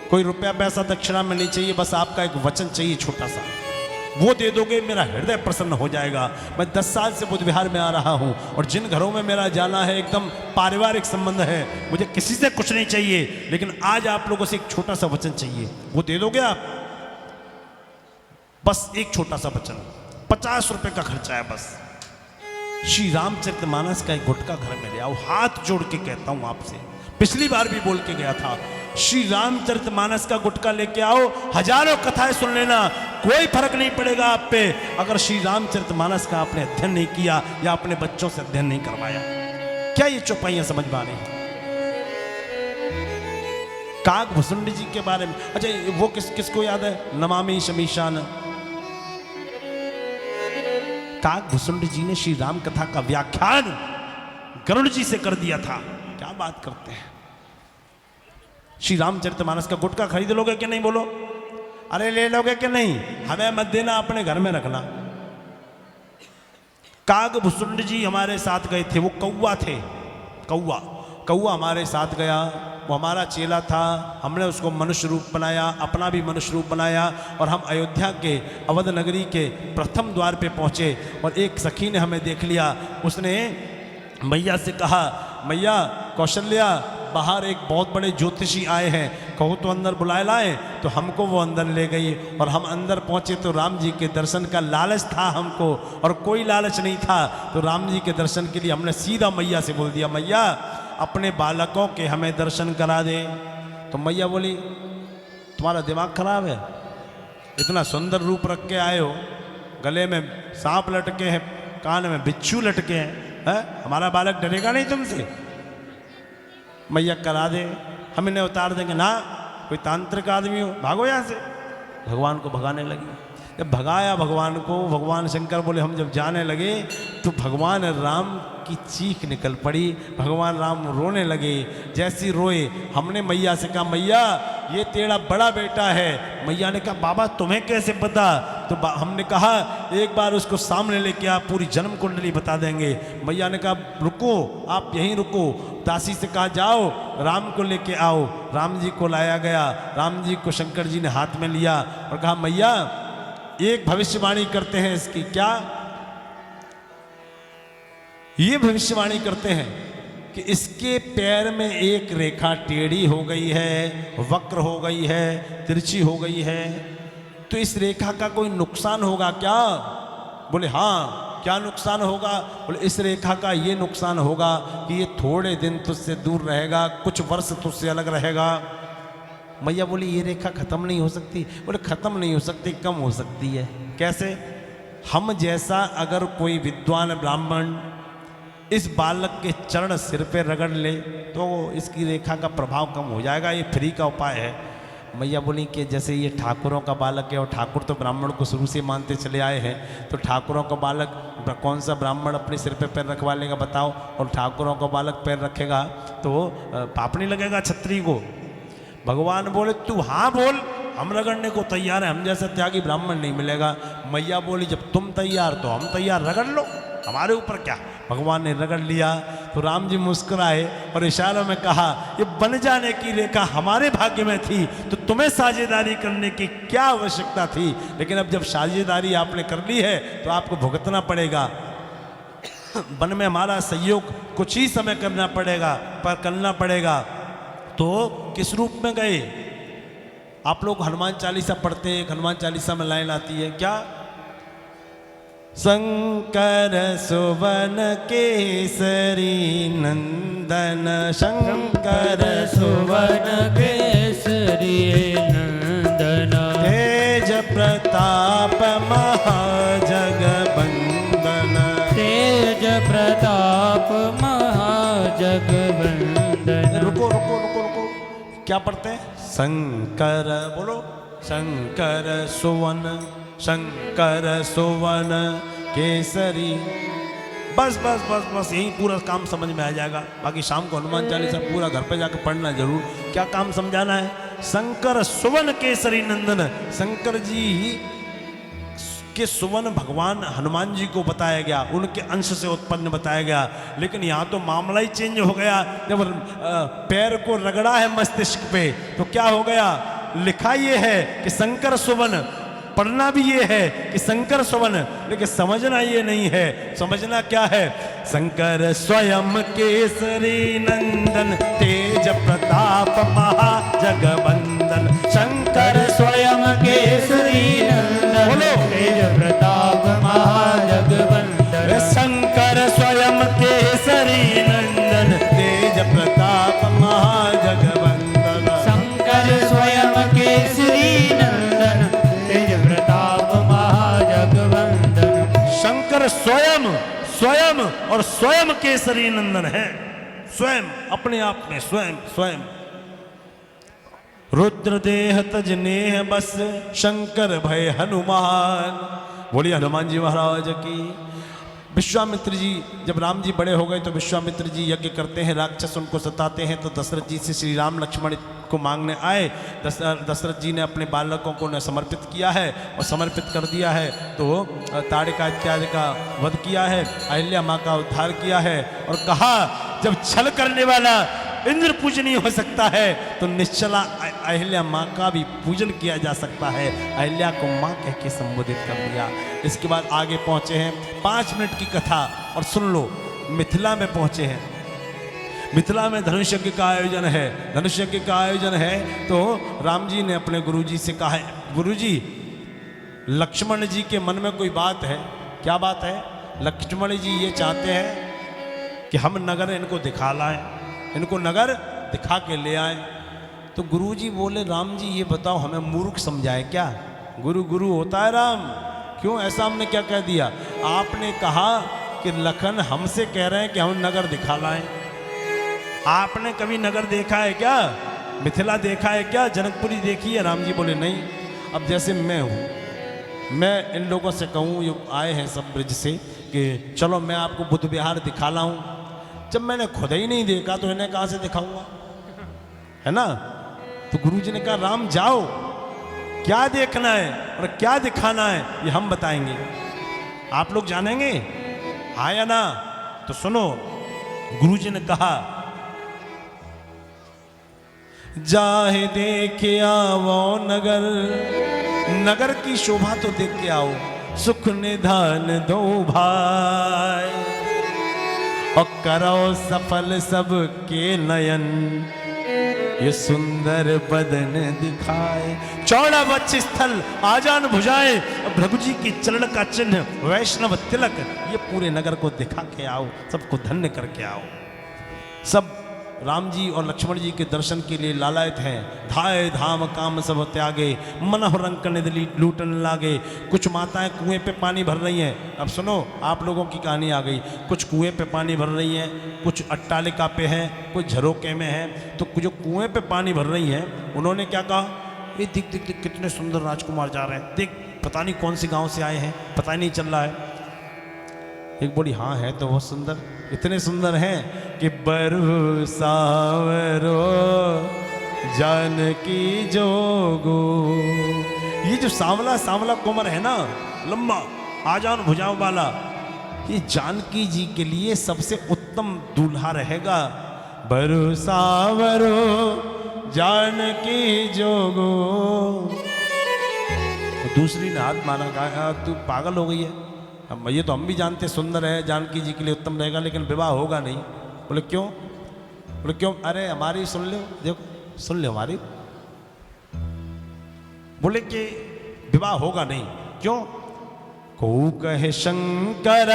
कोई रुपया पैसा दक्षिणा में नहीं चाहिए, बस आपका एक वचन चाहिए छोटा सा। वो दे दोगे, मेरा हृदय प्रसन्न हो जाएगा। मैं 10 साल से बुद्ध विहार में आ रहा हूं और जिन घरों में मेरा जाना है एकदम पारिवारिक संबंध है, मुझे किसी से कुछ नहीं चाहिए, लेकिन आज आप लोगों से एक छोटा सा वचन चाहिए। वो दे दोगे आप? बस एक छोटा सा वचन, 50 रुपए का खर्चा है बस। श्री रामचरितमानस का एक गुटका घर में ले आओ। हाथ जोड़ के कहता हूं आपसे, पिछली बार भी बोल के गया था, श्री रामचरितमानस का गुटका लेके आओ। हजारों कथाएं सुन लेना, कोई फर्क नहीं पड़ेगा आप पे अगर श्री रामचरितमानस का आपने अध्ययन नहीं किया या अपने बच्चों से अध्ययन नहीं करवाया। क्या ये चौपाइयां समझ में आ रही? काग भुसुंड जी के बारे में, अच्छा वो किसको याद है? नमामि शमीशान। काग भुसुंड जी ने श्री राम कथा का व्याख्यान गरुड़ जी से कर दिया था। क्या बात करते हैं। श्री रामचरितमानस का गुटका खरीद लोगे कि नहीं? बोलो, अरे ले लोगे कि नहीं? हमें मत देना, अपने घर में रखना। काग भुसुंड जी हमारे साथ गए थे। वो कौवा थे, कौवा हमारे साथ गया। वो हमारा चेला था, हमने उसको मनुष्य रूप बनाया, अपना भी मनुष्य रूप बनाया और हम अयोध्या के अवध नगरी के प्रथम द्वार पे पहुँचे और एक सखी ने हमें देख लिया। उसने मैया से कहा, मैया कौशल्या, बाहर एक बहुत बड़े ज्योतिषी आए हैं, कहो तो अंदर बुलाए लाए। तो हमको वो अंदर ले गई और हम अंदर पहुँचे तो राम जी के दर्शन का लालच था हमको, और कोई लालच नहीं था। तो राम जी के दर्शन के लिए हमने सीधा मैया से बोल दिया, मैया अपने बालकों के हमें दर्शन करा दे। तो मैया बोली, तुम्हारा दिमाग खराब है? इतना सुंदर रूप रख के आए हो, गले में सांप लटके हैं, कान में बिच्छू लटके हैं, हमारा बालक डरेगा नहीं तुमसे? मैया करा दे, हम इन्हें उतार देंगे ना। कोई तांत्रिक आदमी हो, भागो यहाँ से। भगवान को भगाने लगी। जब भगाया भगवान को, भगवान शंकर बोले, हम जब जाने लगे तो भगवान राम की चीख निकल पड़ी। भगवान राम रोने लगे। जैसी रोए, हमने मैया से कहा, मैया ये तेरा बड़ा बेटा है। मैया ने कहा बाबा तुम्हें कैसे पता? तो हमने कहा एक बार उसको सामने लेके आप पूरी जन्म कुंडली बता देंगे। मैया ने कहा रुको, आप यहीं रुको। दासी से कहा जाओ राम को लेके आओ। राम जी को लाया गया। राम जी को शंकर जी ने हाथ में लिया और कहा मैया एक भविष्यवाणी करते हैं इसकी। क्या? ये भविष्यवाणी करते हैं कि इसके पैर में एक रेखा टेढ़ी हो गई है, वक्र हो गई है, तिरछी हो गई है, तो इस रेखा का कोई नुकसान होगा क्या? बोले हाँ। क्या नुकसान होगा? बोले इस रेखा का ये नुकसान होगा कि ये थोड़े दिन तुझसे दूर रहेगा, कुछ वर्ष तुझसे अलग रहेगा। मैया बोली ये रेखा खत्म नहीं हो सकती। बोले खत्म नहीं हो सकती, कम हो सकती है। कैसे? हम जैसा अगर कोई विद्वान ब्राह्मण इस बालक के चरण सिर पे रगड़ ले तो इसकी रेखा का प्रभाव कम हो जाएगा। ये फ्री का उपाय है। मैया बोली कि जैसे ये ठाकुरों का बालक है और ठाकुर तो ब्राह्मण को शुरू से मानते चले आए हैं, तो ठाकुरों का बालक कौन सा ब्राह्मण अपने सिर पे पैर रखवा लेगा बताओ? और ठाकुरों का बालक पैर रखेगा तो पाप नहीं लगेगा छत्री को? भगवान बोले तू हाँ बोल, हम रगड़ने को तैयार है, हम जैसा त्यागी ब्राह्मण नहीं मिलेगा। मैया बोली जब तुम तैयार तो हम तैयार, रगड़ लो, हमारे ऊपर क्या। भगवान ने रगड़ लिया तो राम जी मुस्कुराए और इशारों में कहा ये बन जाने की रेखा हमारे भाग्य में थी, तो तुम्हें साझेदारी करने की क्या आवश्यकता थी? लेकिन अब जब साझेदारी आपने कर ली है तो आपको भुगतना पड़ेगा। वन में हमारा सहयोग कुछ ही समय करना पड़ेगा, पर करना पड़ेगा। तो किस रूप में गए? आप लोग हनुमान चालीसा पढ़ते हैं, हनुमान चालीसा में लाइन आती है क्या? शंकर सुवन केसरी नंदन, शंकर सुवन केसरी नंदन, तेज प्रताप महाजगबंदन, तेज प्रताप महाजगबंदन। रुको रुको रुको रुको, क्या पढ़ते हैं? शंकर, बोलो शंकर सुवन, शंकर सुवन केसरी। बस बस बस बस यही पूरा काम समझ में आ जाएगा। बाकी शाम को हनुमान चालीसा पूरा घर पे जाकर पढ़ना जरूर। क्या काम समझाना है? शंकर सुवन केसरी नंदन, शंकर जी के सुवन भगवान हनुमान जी को बताया गया, उनके अंश से उत्पन्न बताया गया। लेकिन यहाँ तो मामला ही चेंज हो गया। जब पैर को रगड़ा है मस्तिष्क पे तो क्या हो गया? लिखा ये है कि शंकर सुवन, पढ़ना भी ये है कि शंकर सुवन, लेकिन समझना ये नहीं है। समझना क्या है? शंकर स्वयं केसरी नंदन, तेज प्रताप महाजगबंदन, शंकर स्वयं केसरी नंदन, बोलो तेज प्रताप महाजगबंदन, शंकर स्वयं केसरी नंदन, तेज प्रताप महाजगबंदन, शंकर स्वयं केसरी नंदन, तेज प्रताप महाजगबंदन। शंकर स्वयं स्वयं और स्वयं केसरी नंदन है। स्वयं अपने आप में स्वयं स्वयं। रुद्र देह तजनेह बस, शंकर भय हनुमान। बोलिए हनुमान जी महाराज की। विश्वामित्र जी, जब राम जी बड़े हो गए तो विश्वामित्र जी यज्ञ करते हैं, राक्षस उनको सताते हैं, तो दशरथ जी से श्री राम लक्ष्मण को मांगने आए। दशरथ जी ने अपने बालकों को समर्पित किया है और समर्पित कर दिया है। तो ताड़िका इत्यादि का वध किया है, अहिल्या माँ का उद्धार किया है और कहा जब छल करने वाला इंद्र पूजनीय हो सकता है तो निश्चला अहिल्या माँ का भी पूजन किया जा सकता है। अहिल्या को माँ कह के संबोधित कर दिया। इसके बाद आगे पहुँचे हैं 5 मिनट की कथा और सुन लो। मिथिला में पहुँचे हैं। मिथिला में धनुष यज्ञ का आयोजन है। धनुष यज्ञ का आयोजन है तो राम जी ने अपने गुरुजी से कहा है, गुरुजी लक्ष्मण जी के मन में कोई बात है। क्या बात है? लक्ष्मण जी ये चाहते हैं कि हम नगर इनको दिखा लाएं, इनको नगर दिखा के ले आए। तो गुरुजी बोले राम जी ये बताओ हमें मूर्ख समझाए क्या? गुरु गुरु होता है राम। क्यों ऐसा हमने क्या कह दिया? आपने कहा कि लखन हमसे कह रहे हैं कि हम नगर दिखा लाएं। आपने कभी नगर देखा है क्या? मिथिला देखा है क्या? जनकपुरी देखी है? राम जी बोले नहीं। अब जैसे मैं हूँ, मैं इन लोगों से कहूँ, ये आए हैं सब ब्रिज से, कि चलो मैं आपको बुद्ध विहार दिखा लाऊं। जब मैंने खुद ही नहीं देखा तो इन्हें कहाँ से दिखाऊंगा? है ना? तो गुरुजी ने कहा राम जाओ, क्या देखना है और क्या दिखाना है ये हम बताएंगे, आप लोग जानेंगे, हाँ या ना? तो सुनो, गुरुजी ने कहा जाहे देखे आवो नगर, नगर की शोभा तो देख के आओ, सुख निधान दो भाई, और करो सफल सबके नयन, ये सुंदर बदन दिखाए, चौड़ा वक्ष स्थल, आजान भुजाएं, भृगु जी की चरण का चिन्ह, वैष्णव तिलक, ये पूरे नगर को दिखा के आओ, सबको धन्य करके आओ। सब राम जी और लक्ष्मण जी के दर्शन के लिए लालायत हैं। धाय धाम काम सब त्यागे, मनोह रंक निधि लूटन लागे। कुछ माताएं कुएं पे पानी भर रही हैं। अब सुनो, आप लोगों की कहानी आ गई। कुछ कुएं पे पानी भर रही हैं, कुछ अट्टालिका पे हैं, कुछ झरोके में हैं। तो जो कुएं पे पानी भर रही हैं, उन्होंने क्या कहा, ये दिख दिख दिख कितने सुंदर राजकुमार जा रहे हैं, देख पता नहीं कौन सी गाँव से आए हैं, पता ही नहीं चल रहा है। एक बोली हाँ है तो बहुत सुंदर, इतने सुंदर हैं कि बरसावरो जानकी जोगो। ये जो सांवला सांवला कोमर है ना, लंबा आजान भुजाओं वाला, ये जानकी जी के लिए सबसे उत्तम दूल्हा रहेगा। बरसावरो जानकी जोगो। दूसरी ने हाथ मारा, कहा तू पागल हो गई है, ये तो हम भी जानते सुंदर है, जानकी जी के लिए उत्तम रहेगा, लेकिन विवाह होगा नहीं। बोले क्यों? बोले क्यों? अरे हमारी सुन लो, देखो सुन लो हमारी। बोले कि विवाह होगा नहीं, क्यों? को कहे शंकर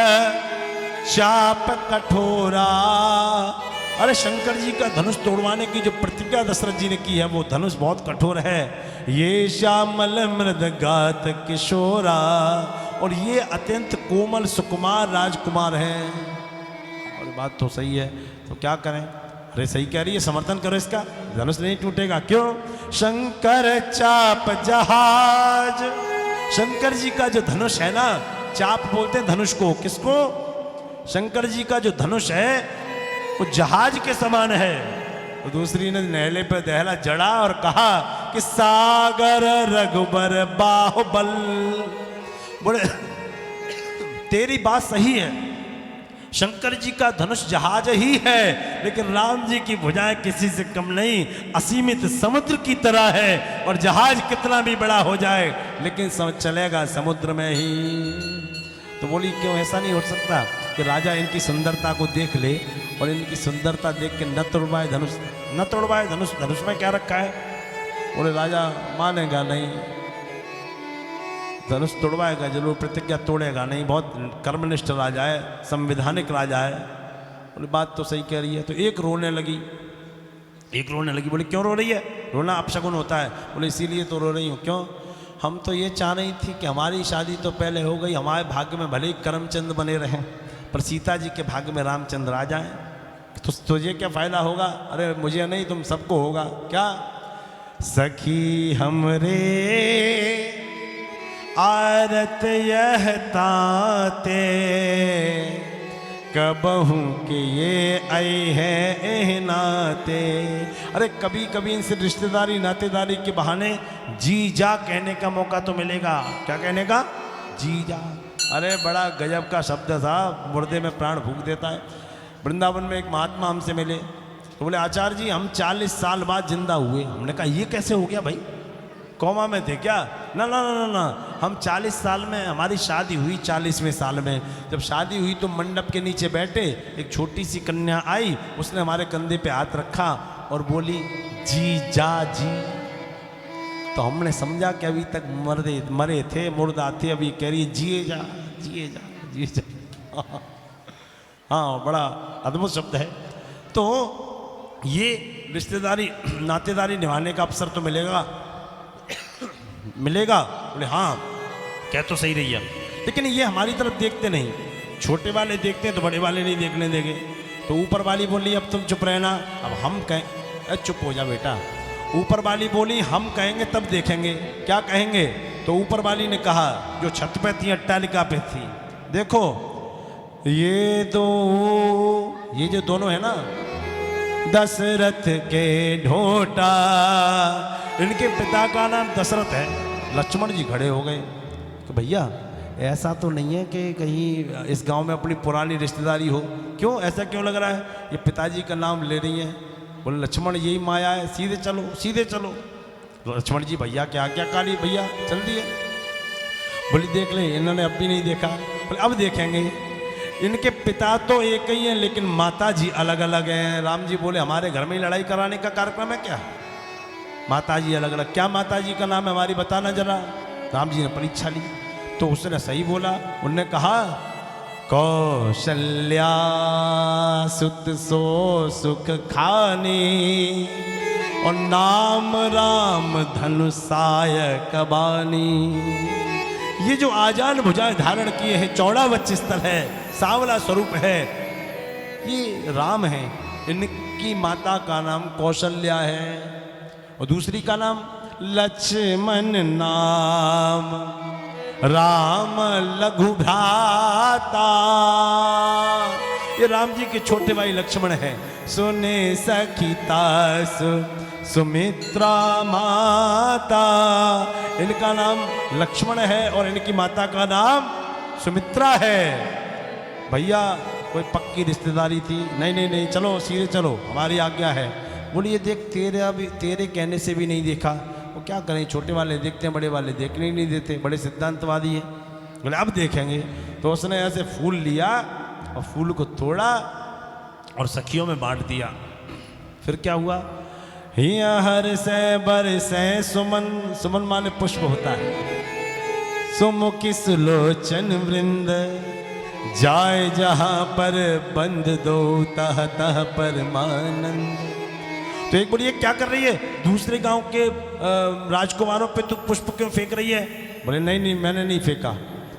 चाप कठोरा। अरे शंकर जी का धनुष तोड़वाने की जो प्रतिज्ञा दशरथ जी ने की है, वो धनुष बहुत कठोर है। ये श्यामल मृद गात किशोरा, और ये अत्यंत कोमल सुकुमार राजकुमार हैं। और बात तो सही है, तो क्या करें? अरे सही कह रही है, समर्थन करो इसका, धनुष नहीं टूटेगा। क्यों? शंकर चाप जहाज। शंकर जी का जो धनुष है ना, चाप बोलते हैं धनुष को, किसको? शंकर जी का जो धनुष है वो जहाज के समान है। तो दूसरी ने नहले पे दहला जड़ा और कहा कि सागर रघुबर बाहुबल। बोले तेरी बात सही है, शंकर जी का धनुष जहाज ही है, लेकिन राम जी की भुजाएं किसी से कम नहीं, असीमित समुद्र की तरह है। और जहाज कितना भी बड़ा हो जाए, लेकिन चलेगा समुद्र में ही। तो बोली क्यों ऐसा नहीं हो सकता कि राजा इनकी सुंदरता को देख ले और इनकी सुंदरता देख के न तोड़वाए धनुष, न तोड़वाए धनुष, धनुष में क्या रखा है? बोले राजा मानेगा नहीं, धनुष तोड़वाएगा जरूर, प्रतिज्ञा तोड़ेगा नहीं, बहुत कर्मनिष्ठ राजा है, संवैधानिक राजा है। बोले बात तो सही कह रही है। तो एक रोने लगी, एक रोने लगी। बोले क्यों रो रही है? रोना अपशगुन होता है। बोले इसीलिए तो रो रही हूँ। क्यों? हम तो ये चाह रही थी कि हमारी शादी तो पहले हो गई, हमारे भाग्य में भले ही करमचंद बने रहें, पर सीता जी के भाग्य में रामचंद्र आ जाएं, तो तुझे क्या फायदा होगा? अरे मुझे नहीं, तुम सबको होगा। क्या? सखी हमरे आरत यह ताते, कबहू के ये आई है एहनाते। अरे कभी कभी इनसे रिश्तेदारी नातेदारी के बहाने जी जा कहने का मौका तो मिलेगा। क्या कहने का? जी जा। अरे बड़ा गजब का शब्द था, मुर्दे में प्राण फूंक देता है। वृंदावन में एक महात्मा हमसे मिले, तो बोले आचार्य जी हम 40 साल बाद जिंदा हुए। हमने कहा ये कैसे हो गया भाई, कोमा में थे क्या? ना ना ना ना, हम 40 साल में, हमारी शादी हुई 40वें साल में। जब शादी हुई तो मंडप के नीचे बैठे, एक छोटी सी कन्या आई, उसने हमारे कंधे पे हाथ रखा और बोली जी जा जी। तो हमने समझा कि अभी तक मरे थे, मुर्दा थे, अभी कह रही जिए जा जिए जा जिए जा। हाँ बड़ा अद्भुत शब्द है। तो ये रिश्तेदारी नातेदारी निभाने का अवसर तो मिलेगा, मिलेगा। बोले हाँ कह तो सही रही है, लेकिन ये हमारी तरफ देखते नहीं, छोटे वाले देखते हैं तो बड़े वाले नहीं देखने देंगे। तो ऊपर वाली बोली अब तुम चुप रहना, अब हम कहें, चुप हो जा बेटा। ऊपर वाली बोली हम कहेंगे तब देखेंगे। क्या कहेंगे? तो ऊपर वाली ने कहा, जो छत पे थी, अट्टालिका पे थी, देखो ये जो दोनों है ना, दशरथ के ढोटा। इनके पिता का नाम दशरथ है। लक्ष्मण जी खड़े हो गए कि भैया ऐसा तो नहीं है कि कहीं इस गांव में अपनी पुरानी रिश्तेदारी हो, क्यों ऐसा क्यों लग रहा है? ये पिताजी का नाम ले रही हैं। बोले लक्ष्मण यही माया है, सीधे चलो सीधे चलो। लक्ष्मण जी भैया क्या क्या काली भैया चल दिए। बोली देख ले, इन्होंने अब भी नहीं देखा। बोले अब देखेंगे। इनके पिता तो एक ही हैं लेकिन माता जी अलग अलग हैं। राम जी बोले हमारे घर में ही लड़ाई कराने का कार्यक्रम है क्या? माता जी अलग अलग, क्या माता जी का नाम है हमारी बताना जरा। राम जी ने परीक्षा ली तो उसने सही बोला। उनने कहा कौशल्या सुत सो सुख खानी और नाम राम धनुषाय कबानी। ये जो आजान भुजाएं धारण किए हैं, चौड़ा वक्षस्थल है, सांवला स्वरूप है, ये राम है। इनकी माता का नाम कौशल्या है और दूसरी का नाम लक्ष्मण नाम राम लघु भ्राता। ये राम जी के छोटे भाई लक्ष्मण हैं। सुने सखीता सुमित्रा माता, इनका नाम लक्ष्मण है और इनकी माता का नाम सुमित्रा है। भैया कोई पक्की रिश्तेदारी थी? नहीं नहीं नहीं, चलो सीधे चलो, हमारी आज्ञा है। बोलिए देख तेरे कहने से भी नहीं देखा, वो क्या करें, छोटे वाले देखते हैं, बड़े वाले देखने ही नहीं देते, बड़े सिद्धांतवादी हैं। बोले अब देखेंगे। तो उसने ऐसे फूल लिया और फूल को तोड़ा और सखियों में बांट दिया। फिर क्या हुआ? हिया हर से बरसे सुमन, सुमन माने पुष्प होता है। सुमुखी सुलोचन वृंद जाए जहां पर बंद दो तह तह परमानंद। तो एक बोलिए क्या कर रही है? दूसरे गांव के राजकुमारों पे तू पुष्प क्यों फेंक रही है? बोले नहीं नहीं मैंने नहीं फेंका।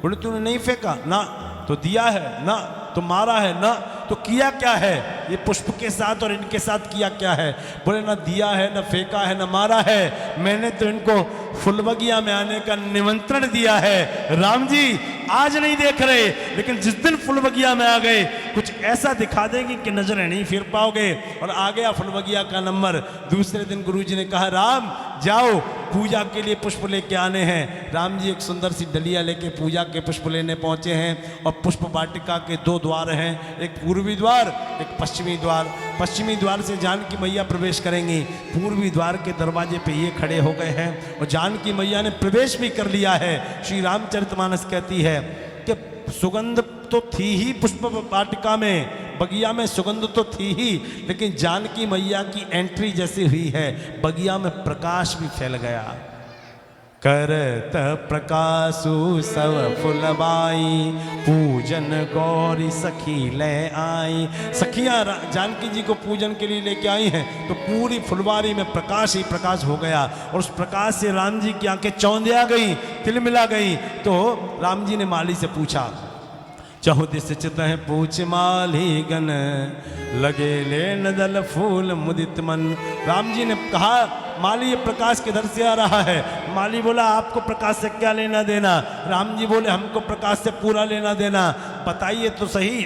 बोले तूने नहीं फेंका ना, तो दिया है ना, तो मारा है ना, तो किया क्या है? ये पुष्प के साथ और इनके साथ किया क्या है? बोले ना दिया है, ना फेंका है, ना मारा है, मैंने तो इनको फुलबगिया में आने का निमंत्रण दिया है। राम जी आज नहीं देख रहे, लेकिन जिस दिन फुलबगिया में आ गए कुछ ऐसा दिखा देंगे कि नजरें नहीं फिर पाओगे। और आ गया फुलबगिया का नंबर। दूसरे दिन गुरुजी ने कहा राम जाओ पूजा के लिए पुष्प लेके आने हैं। राम जी एक सुंदर सी डलिया लेके पूजा के पुष्प लेने पहुंचे हैं। और पुष्प वाटिका के दो द्वार हैं, एक पूर्वी द्वार एक पश्चिमी द्वार। पश्चिमी द्वार से जानकी मैया प्रवेश करेंगी, पूर्वी द्वार के दरवाजे पे ये खड़े हो गए हैं और जानकी मैया ने प्रवेश भी कर लिया है। श्री रामचरितमानस कहती है कि सुगंध तो थी ही पुष्प वाटिका में, बगिया में सुगंध तो थी ही, लेकिन जानकी मैया की एंट्री जैसी हुई है बगिया में प्रकाश भी फैल गया। करत प्रकाशु सब फुलबाई पूजन गौरी सखी ले आई। सखियां जानकी जी को पूजन के लिए लेके आई हैं तो पूरी फुलवारी में प्रकाश ही प्रकाश हो गया और उस प्रकाश से राम जी की आंखें चौंधिया गई, तिलमिला गई। तो राम जी ने माली से पूछा, चहुदिस चित है पूछ माली गन लगे ले नदल फूल मुदित मन। राम जी ने कहा माली ये प्रकाश किधर से आ रहा है? माली बोला आपको प्रकाश से क्या लेना देना? राम जी बोले हमको प्रकाश से पूरा लेना देना। बताइए तो सही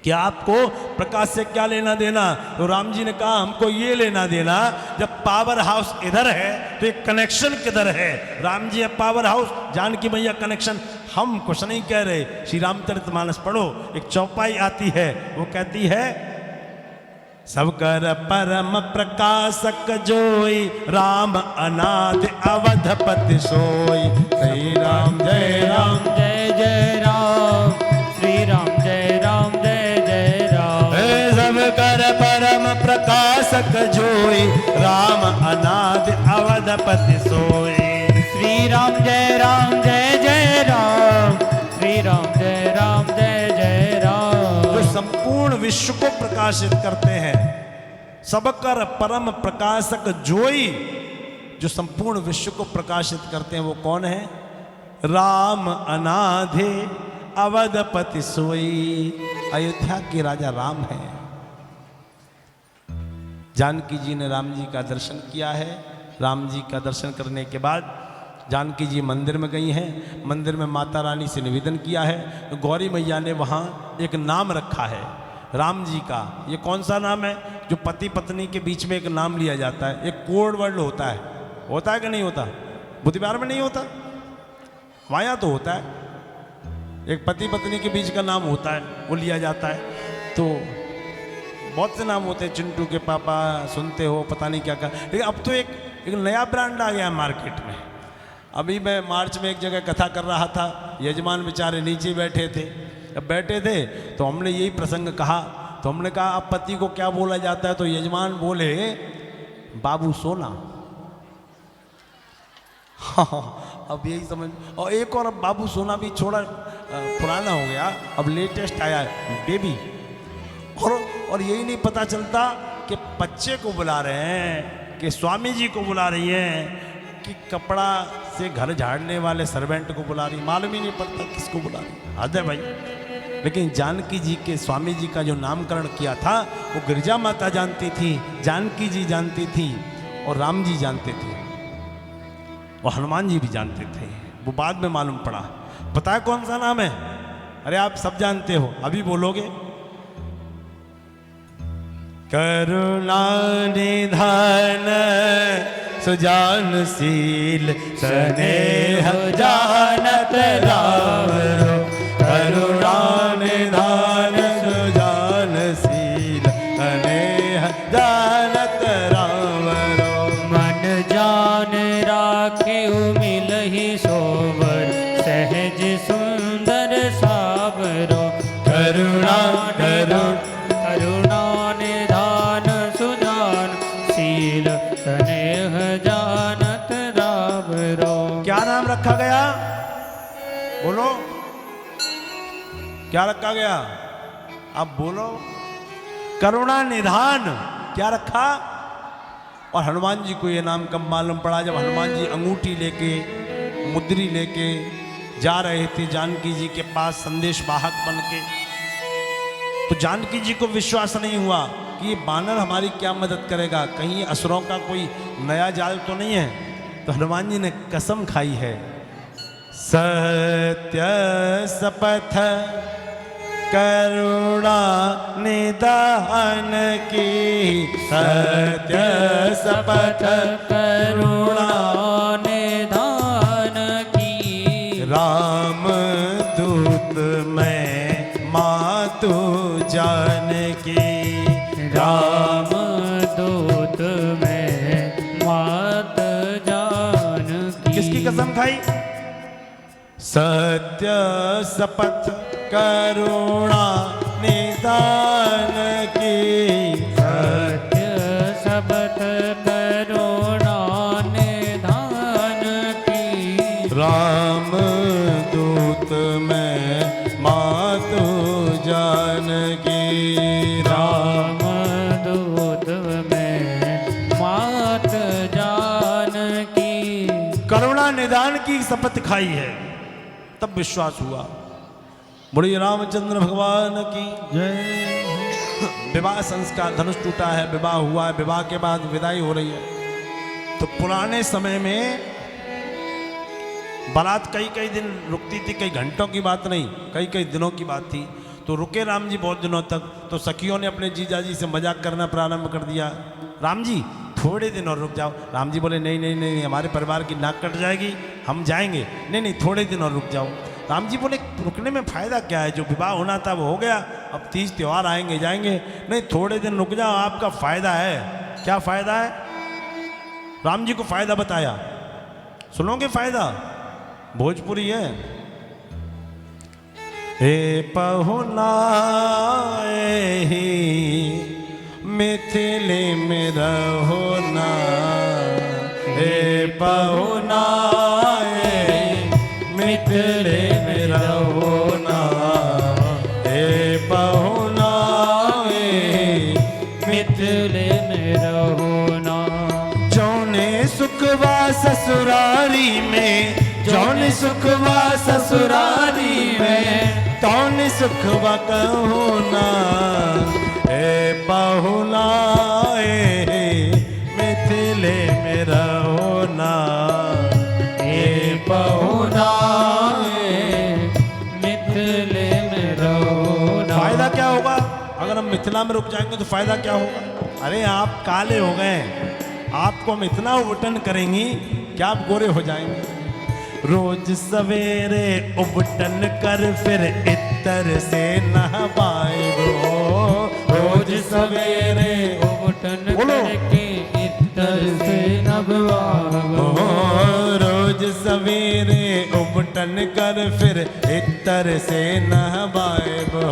कि आपको प्रकाश से क्या लेना देना? तो राम जी ने कहा हमको ये लेना देना, जब पावर हाउस इधर है तो एक कनेक्शन किधर है? राम जी है पावर हाउस, जानकी मैया कनेक्शन। हम कुछ नहीं कह रहे, श्री रामचरितमानस पढ़ो, एक चौपाई आती है, वो कहती है सब कर परम प्रकाशक जोई राम अनाथ अवधपति सोई। श्री राम जय राम जय जय राम, श्री राम जय राम जय जय राम। सब कर परम प्रकाशक जोई राम अनाथ अवधपति सोई। श्री राम जय राम जय जय राम, श्री राम जय राम जय जय राम। जो संपूर्ण विश्व को प्रकाशित करते हैं, सबकर परम प्रकाशक जोई, जो संपूर्ण विश्व को प्रकाशित करते हैं वो कौन है? राम अनाधे अवधपति सोई। अयोध्या के राजा राम हैं। जानकी जी ने राम जी का दर्शन किया है। राम जी का दर्शन करने के बाद जानकी जी मंदिर में गई हैं। मंदिर में माता रानी से निवेदन किया है तो गौरी मैया ने वहाँ एक नाम रखा है राम जी का। ये कौन सा नाम है? जो पति पत्नी के बीच में एक नाम लिया जाता है, एक कोड वर्ड होता है कि नहीं होता? बुद्धि विहार में नहीं होता, माया तो होता है। एक पति पत्नी के बीच का नाम होता है, वो लिया जाता है। तो बहुत से नाम होते हैं, चिंटू के पापा, सुनते हो, पता नहीं क्या क्या। लेकिन अब तो एक नया ब्रांड आ गया है मार्केट में। अभी मैं मार्च में एक जगह कथा कर रहा था, यजमान बेचारे नीचे बैठे थे। अब बैठे थे तो हमने यही प्रसंग कहा, तो हमने कहा अब पति को क्या बोला जाता है? तो यजमान बोले बाबू सोना। हाँ, अब यही समझ। और एक और, अब बाबू सोना भी थोड़ा पुराना हो गया, अब लेटेस्ट आया है बेबी। और यही नहीं पता चलता कि बच्चे को बुला रहे हैं, कि स्वामी जी को बुला रही हैं, कि कपड़ा से घर झाड़ने वाले सर्वेंट को बुला रही, मालूम ही नहीं पड़ता किसको बुला रही। हद है भाई। लेकिन जानकी जी के स्वामी जी का जो नामकरण किया था वो गिरजा माता जानती थी, जानकी जी जानती थी, और राम जी जानते थे, और हनुमान जी भी जानते थे। वो बाद में मालूम पड़ा। पता है कौन सा नाम है? अरे आप सब जानते हो, अभी बोलोगे। करुणा निधान सुजानशील स्नेह जानत रावरो, करुणा निधान सुजानशील स्नेह जानत रावरो। मन जान राखे मिलहि सोवर, सहज सुंदर सावरो। करुणा करुणा निधान सुजान शील स्नेह जानत रावरो। क्या नाम रखा गया? बोलो, क्या रखा गया? आप बोलो। करुणा निधान क्या रखा? और हनुमान जी को ये नाम कब मालूम पड़ा? जब हनुमान जी अंगूठी लेके, मुद्री लेके जा रहे थे जानकी जी के पास संदेश वाहक बन के। तो जानकी जी को विश्वास नहीं हुआ कि ये बानर हमारी क्या मदद करेगा, कहीं असुरों का कोई नया जाल तो नहीं है। तो हनुमान जी ने कसम खाई है, सत्य शपथ करुणा निधान की, सत्य शपथ करुणा निधान की। राम दूत मैं मातु जानकी, राम दूत में मात जानकी। किसकी कसम खाई? सत्य शपथ करुणा निधान की, सत्य शपथ करुणा निधान की। राम दूत में मातु जानकी, राम दूत में मात जानकी। करुणा निधान की शपथ खाई है, तब विश्वास हुआ। बोलिए रामचंद्र भगवान की जय। विवाह संस्कार, धनुष टूटा है, विवाह हुआ है, विवाह के बाद विदाई हो रही है। तो पुराने समय में बारात कई कई दिन रुकती थी, कई घंटों की बात नहीं, कई कई दिनों की बात थी। तो रुके राम जी बहुत दिनों तक। तो सखियों ने अपने जीजा जी से मजाक करना प्रारंभ कर दिया, राम जी थोड़े दिन और रुक जाओ। राम जी बोले नहीं नहीं नहीं, हमारे परिवार की नाक कट जाएगी, हम जाएंगे। नहीं नहीं, थोड़े दिन और रुक जाओ। राम जी बोले रुकने में फ़ायदा क्या है, जो विवाह होना था वो हो गया, अब 30 त्यौहार आएंगे जाएंगे। नहीं, थोड़े दिन रुक जाओ, आपका फ़ायदा है। क्या फ़ायदा है? राम जी को फ़ायदा बताया, सुनोगे फ़ायदा? भोजपुरी है। हे पहुना मिथिले में रहो ना, हे पहुना मिथिले में रहो ना, हे पहुना मिथिले में रहो ना। जौने सुखवा ससुरारी में, जौने सुखवा ससुरारी में, तौने सुखवा कहो ना, हे बहुना मिथिले में रहो ना, हे बहुना मिथिले में रहो ना। फायदा क्या होगा? अगर हम मिथिला में रुक जाएंगे तो फायदा क्या होगा? अरे आप काले हो गए, आपको हम इतना उबटन करेंगी कि आप गोरे हो जाएंगे। रोज सवेरे उबटन कर फिर इत्र से नहवाए हो, रोज सवेरे उबटन करके इत्र से नहवाओ। रोज सवेरे उबटन कर फिर इत्र से नहवाए हो,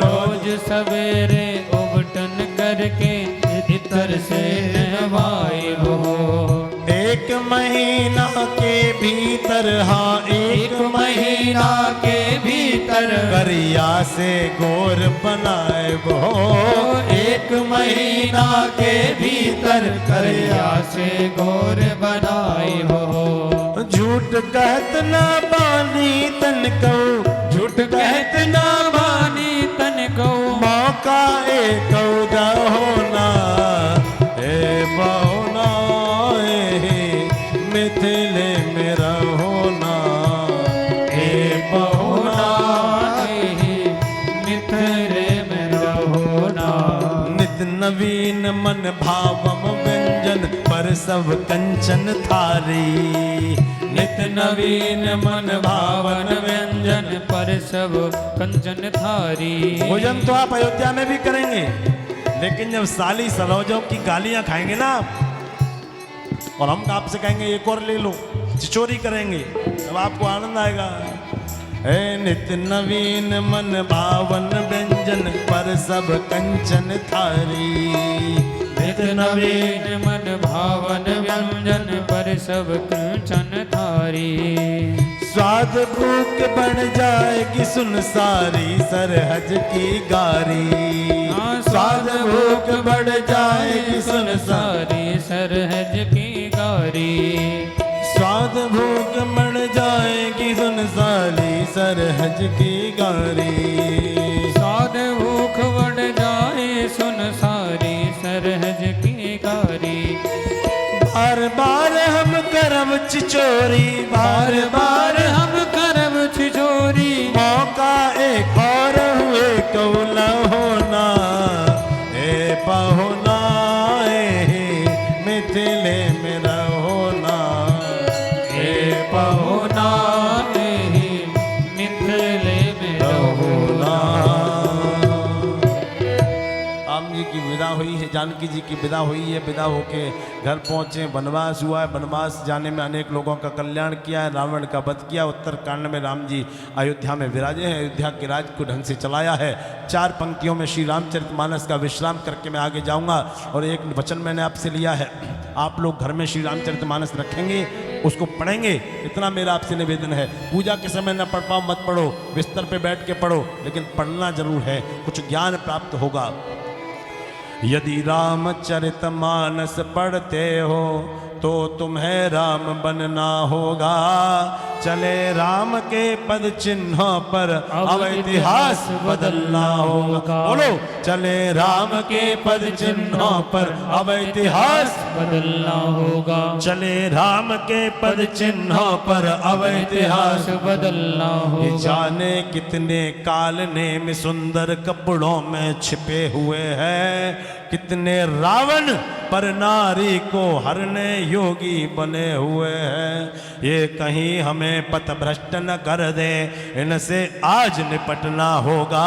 रोज सवेरे उबटन करके इत्र से नहवाए हो। एक महीना के भीतर, हाँ एक महीना के भीतर करिया से गोर बनाए वो, एक महीना के भीतर करिया से गोर बनाए हो। झूठ कहत ना बानी तन को, झूठ कहत ना बानी तन को, मौका एक होना ए बहुना मिथिले में रहोना ए बहुना मिथिले में रहोना। नित नवीन मन भावम व्यंजन पर सब कंचन थारी, नित नवीन मन भावन व्यंजन पर सब कंचन थारी। भोजन तो आप अयोध्या में भी करेंगे, लेकिन जब साली सलौजों की गालियां खाएंगे ना और हम आपसे कहेंगे एक और ले लो, चिचोरी करेंगे, तब आपको आनंद आएगा। हे नित नवीन मन भावन व्यंजन पर सब कंचन थारी, नित नवीन मन भावन व्यंजन पर सब कंचन थारी। स्वाद भूख बढ़ जाएगी सुन सारी सरहज की गारी, स्वाद भूख बढ़ जाएगी सुन सारी सरहज की गारी। स्वाद भूख बढ़ जाएगी सुन सारी सरहज की गारी, स्वाद भूख बढ़ जाए सुन सारी सरहज की गारी। बार बार हम करम चिचोरी, बार बार हम करब छिछोरी, मौका एक और हुए कौला होना ए बहुना मिथिले में रहोना ए बहुना मिथिले में रहोना। राम जी की विदा हुई है, जानकी जी की विदा हुई है, विदा होके घर पहुंचे, वनवास हुआ है, वनवास जाने में अनेक लोगों का कल्याण किया है, रावण का वध किया। उत्तरकांड में राम जी अयोध्या में विराजे हैं, अयोध्या के राज को ढंग से चलाया है। 4 पंक्तियों में श्री रामचरितमानस का विश्राम करके मैं आगे जाऊंगा और एक वचन मैंने आपसे लिया है, आप लोग घर में श्री रामचरितमानस रखेंगे, उसको पढ़ेंगे, इतना मेरा आपसे निवेदन है। पूजा के समय न पढ़ पाओ मत पढ़ो, बिस्तर पे बैठ के पढ़ो, लेकिन पढ़ना जरूर है, कुछ ज्ञान प्राप्त होगा। यदि रामचरितमानस पढ़ते हो तो तुम्हें राम बनना होगा, चले राम के पद चिन्हों पर अब इतिहास बदलना होगा। बोलो, चले राम के पद चिन्हों पर अब इतिहास बदलना होगा, चले राम के पद चिन्हों पर अब इतिहास बदलना होगा। जाने कितने काल नेम सुंदर कपड़ों में छिपे हुए हैं, कितने रावण पर नारी को हरने योगी बने हुए हैं। ये कहीं हमें पथ भ्रष्ट न कर दे, इनसे आज निपटना होगा।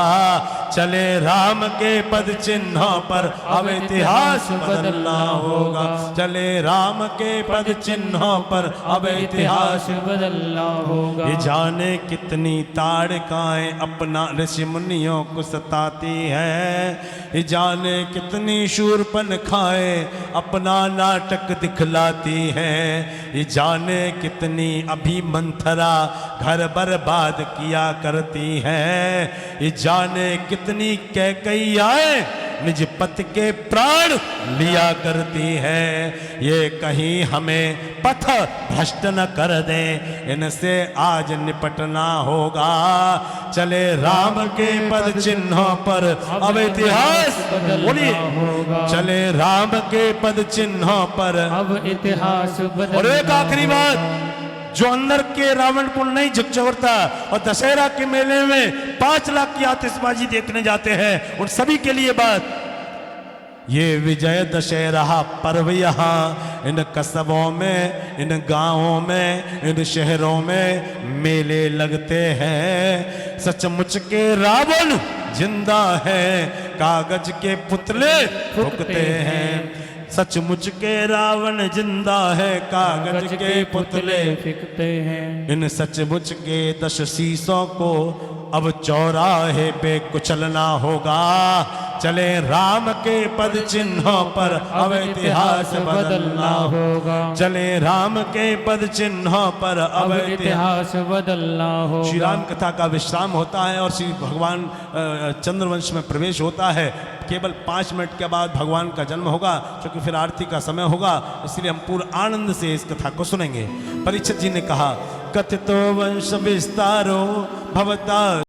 चले राम के पद चिन्हों पर अब इतिहास बदलना होगा, चले राम के पद चिन्हों पर अब इतिहास बदलना होगा। ये जाने कितनी ताड़काएं अपना ऋषि मुनियों को सताती हैं, ये जाने कितनी शूरपन खाए अपना नाटक दिखलाती हैं, ये जाने कितनी अभिमंथरा घर बर्बाद किया करती हैं, ये जाने कितनी कैकैयाएं निज पति के प्राण लिया करती है। ये कहीं हमें पथ भ्रष्ट न कर दे, इनसे आज निपटना होगा। चले राम के पद चिन्हों पर अब इतिहास बोलिए, चले राम के पद चिन्हों पर अब इतिहास बदलना। और एक आखिरी बात, जो अंदर के रावण को नहीं झकझोरता और दशहरा के मेले में 5 लाख की आतिशबाजी देखने जाते हैं उन सभी के लिए बात, ये विजय दशहरा पर्व यहाँ इन कस्बों में, इन गांवों में, इन शहरों में मेले लगते हैं। सचमुच के रावण जिंदा है, कागज के पुतले फूकते हैं। सचमुच के रावण जिंदा है, कागज के पुतले फेंकते हैं। इन सचमुच के 10 शीशों को अब चौराहे पे कुचलना होगा। चले राम के पद चिन्हों पर अब इतिहास बदलना होगा। चले राम के पद चिन्हों पर अब इतिहास बदलना होगा। श्री राम कथा का विश्राम होता है और श्री भगवान चंद्रवंश में प्रवेश होता है। केवल 5 मिनट के बाद भगवान का जन्म होगा, क्योंकि फिर आरती का समय होगा, इसलिए हम पूर्ण आनंद से इस कथा को सुनेंगे। परीक्षित जी ने कहा, कथितो वंश विस्तारो भवता